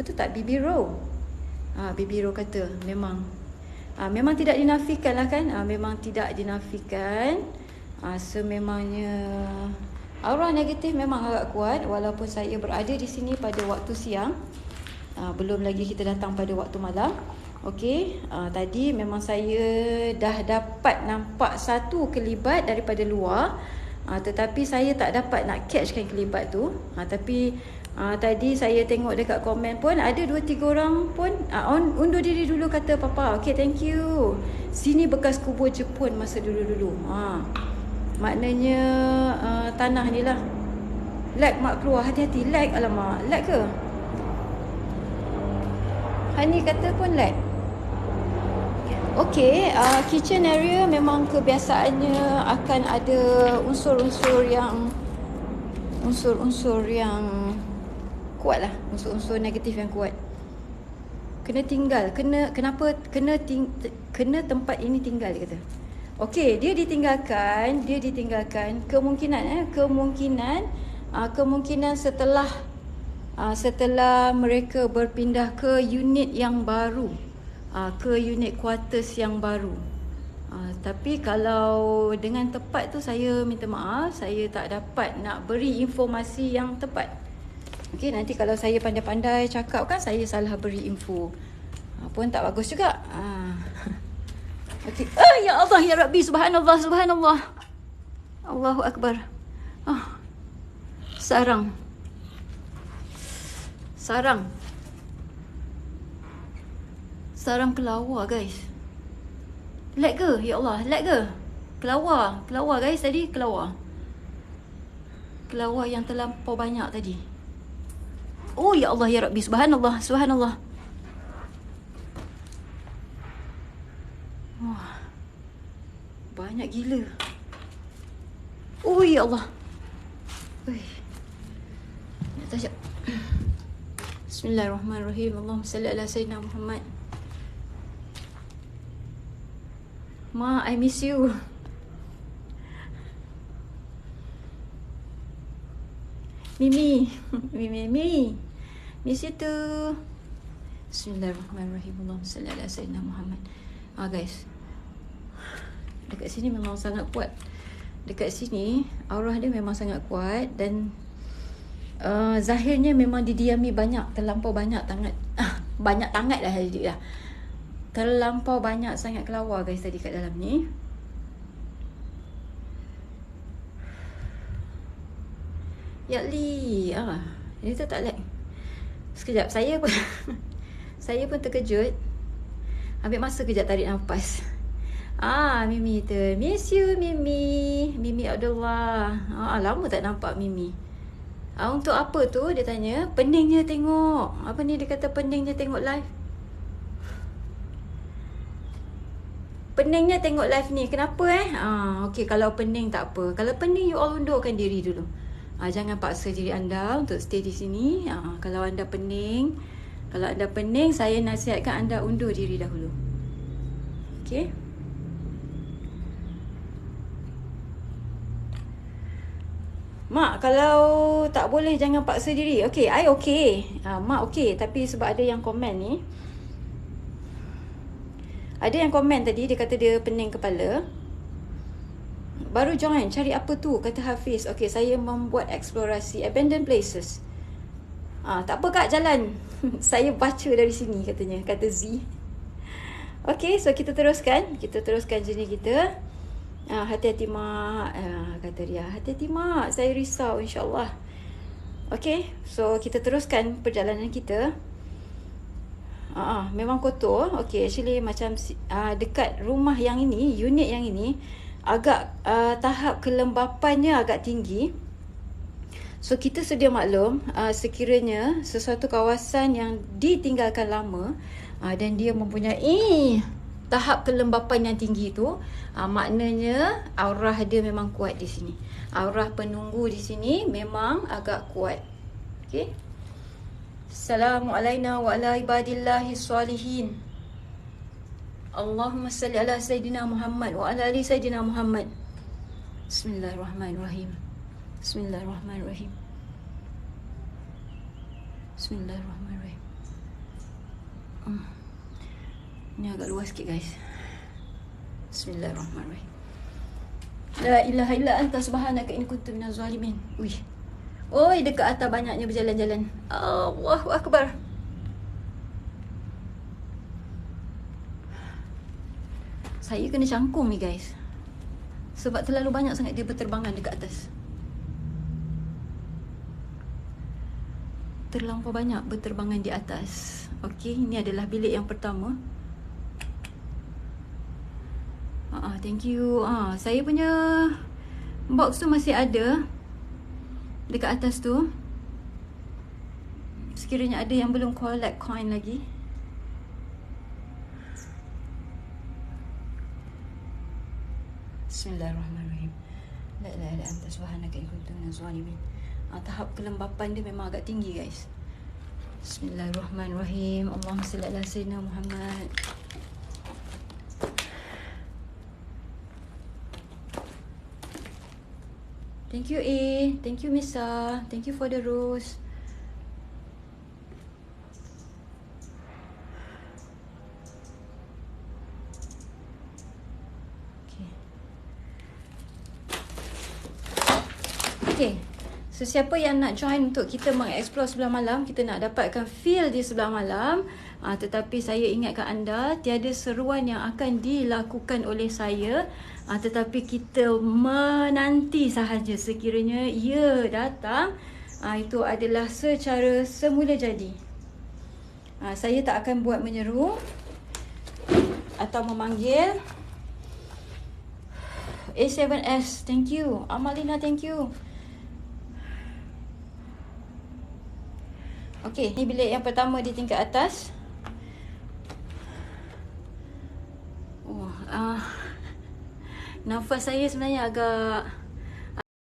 Betul tak Baby Row? Baby Row kata memang memang tidak dinafikan lah kan. Memang tidak dinafikan. Sememangnya aura negatif memang agak kuat walaupun saya berada di sini pada waktu siang. Belum lagi kita datang pada waktu malam. Okey, tadi memang saya dah dapat nampak satu kelibat daripada luar. Tetapi saya tak dapat nak catchkan kelibat tu. Tapi tadi saya tengok dekat komen pun ada 2-3 orang pun undur diri dulu kata papa. Okey, thank you. Sini bekas kubur Jepun masa dulu-dulu. Maknanya tanah ni lah. Lag mak keluar, hati-hati lag. Alamak, lag ke? Hani kata pun lag. Okey, kitchen area memang kebiasaannya akan ada unsur-unsur yang kuat lah, unsur-unsur negatif yang kuat. Kena tinggal, kena tempat ini tinggal dia kata. Okey, dia ditinggalkan kemungkinan setelah mereka berpindah ke unit yang baru, ke unit quarters yang baru. Tapi kalau dengan tepat tu saya minta maaf, saya tak dapat nak beri informasi yang tepat. Okey, nanti kalau saya pandai-pandai cakap kan saya salah beri info. Pun tak bagus juga. Okey. Ya Allah, ya Rabbi, subhanallah, subhanallah. Allahu Akbar. Sarang. Sarang kelawar guys. Lag ke? Ya Allah, lag ke? Kelawar guys tadi, kelawar yang terlampau banyak tadi. Oh ya Allah ya Rabbi, subhanallah, subhanallah. Banyak gila. Ya Allah. Ui. Nak tajak. Bismillahirrahmanirrahim. Allahumma salli ala Sayyidina Muhammad. Ma, I miss you. Mimi. Mimi. Miss you too. Bismillahirrahmanirrahim. Allahumma salli ala Sayyidina Muhammad. Guys, dekat sini memang sangat kuat. Dekat sini aurah dia memang sangat kuat. Dan zahirnya memang didiami banyak. Terlampau banyak tangat. Banyak tangat lah jadi lah. Terlampau banyak sangat kelawar guys tadi kat dalam ni. Yakli. Dia tu tak like. Sekejap, saya pun saya pun terkejut. Ambil masa kejap tarik nafas. Mimi tu. Miss you Mimi. Mimi Abdullah. Lama tak nampak Mimi. Untuk apa tu dia tanya? Peningnya tengok. Apa ni dia kata peningnya tengok live? Peningnya tengok live ni. Kenapa okey, kalau pening tak apa. Kalau pening you all undurkan diri dulu. Jangan paksa diri anda untuk stay di sini. Kalau anda pening, saya nasihatkan anda undur diri dahulu. Okey. Mak, kalau tak boleh jangan paksa diri. Okey, I okey. Mak okey, tapi sebab ada yang komen ni. Ada yang komen tadi, dia kata dia pening kepala. Baru join, cari apa tu? Kata Hafiz. Okey, saya membuat eksplorasi abandoned places. Tak apa kak, jalan. Saya baca dari sini katanya, kata Z. Okey, so kita teruskan. Kita teruskan journey kita. Hati-hati mak. Kata dia, hati-hati mak. Saya risau insyaAllah. Okey, so kita teruskan perjalanan kita. Memang kotor. Okey, actually macam dekat rumah yang ini, unit yang ini, agak tahap kelembapannya agak tinggi. So kita sedia maklum, sekiranya sesuatu kawasan yang ditinggalkan lama dan dia mempunyai tahap kelembapan yang tinggi tu, maknanya aurah dia memang kuat di sini. Aurah penunggu di sini memang agak kuat. Okey. Assalamualaikum wa ala ibadillahi salihin. Allahumma salli ala Sayyidina Muhammad wa ala ali Sayyidina Muhammad. Bismillahirrahmanirrahim. Bismillahirrahmanirrahim. Bismillahirrahmanirrahim. Ini agak luas sikit guys. Bismillahirrahmanirrahim. La ilaha illa anta subhanaka in kuntu minaz zalimin. Oi, dekat atas banyaknya berjalan-jalan. Allahu akbar. Saya kena cangkung ni guys. Sebab terlalu banyak sangat dia berterbangan dekat atas. Terlampau banyak berterbangan di atas. Okey, ini adalah bilik yang pertama. Thank you. Saya punya box tu masih ada dekat atas tu. Sekiranya ada yang belum collect coin lagi. Bismillahirrahmanirrahim. La ilaha illa anta subhanaka in kuntu minaz zalimin. Tahap kelembapan dia memang agak tinggi guys. Bismillahirrahmanirrahim. Allahumma salli ala Sayyidina Muhammad. Thank you A. Thank you Misa. Thank you for the rose. Okay, so siapa yang nak join untuk kita mengeksplor sebelah malam, kita nak dapatkan feel di sebelah malam, tetapi saya ingatkan anda, tiada seruan yang akan dilakukan oleh saya, tetapi kita menanti sahaja sekiranya ia datang. Itu adalah secara semula jadi. Saya tak akan buat menyeru atau memanggil. A7S, thank you. Amalina, thank you. Okey, ni bilik yang pertama di tingkat atas. nafas saya sebenarnya agak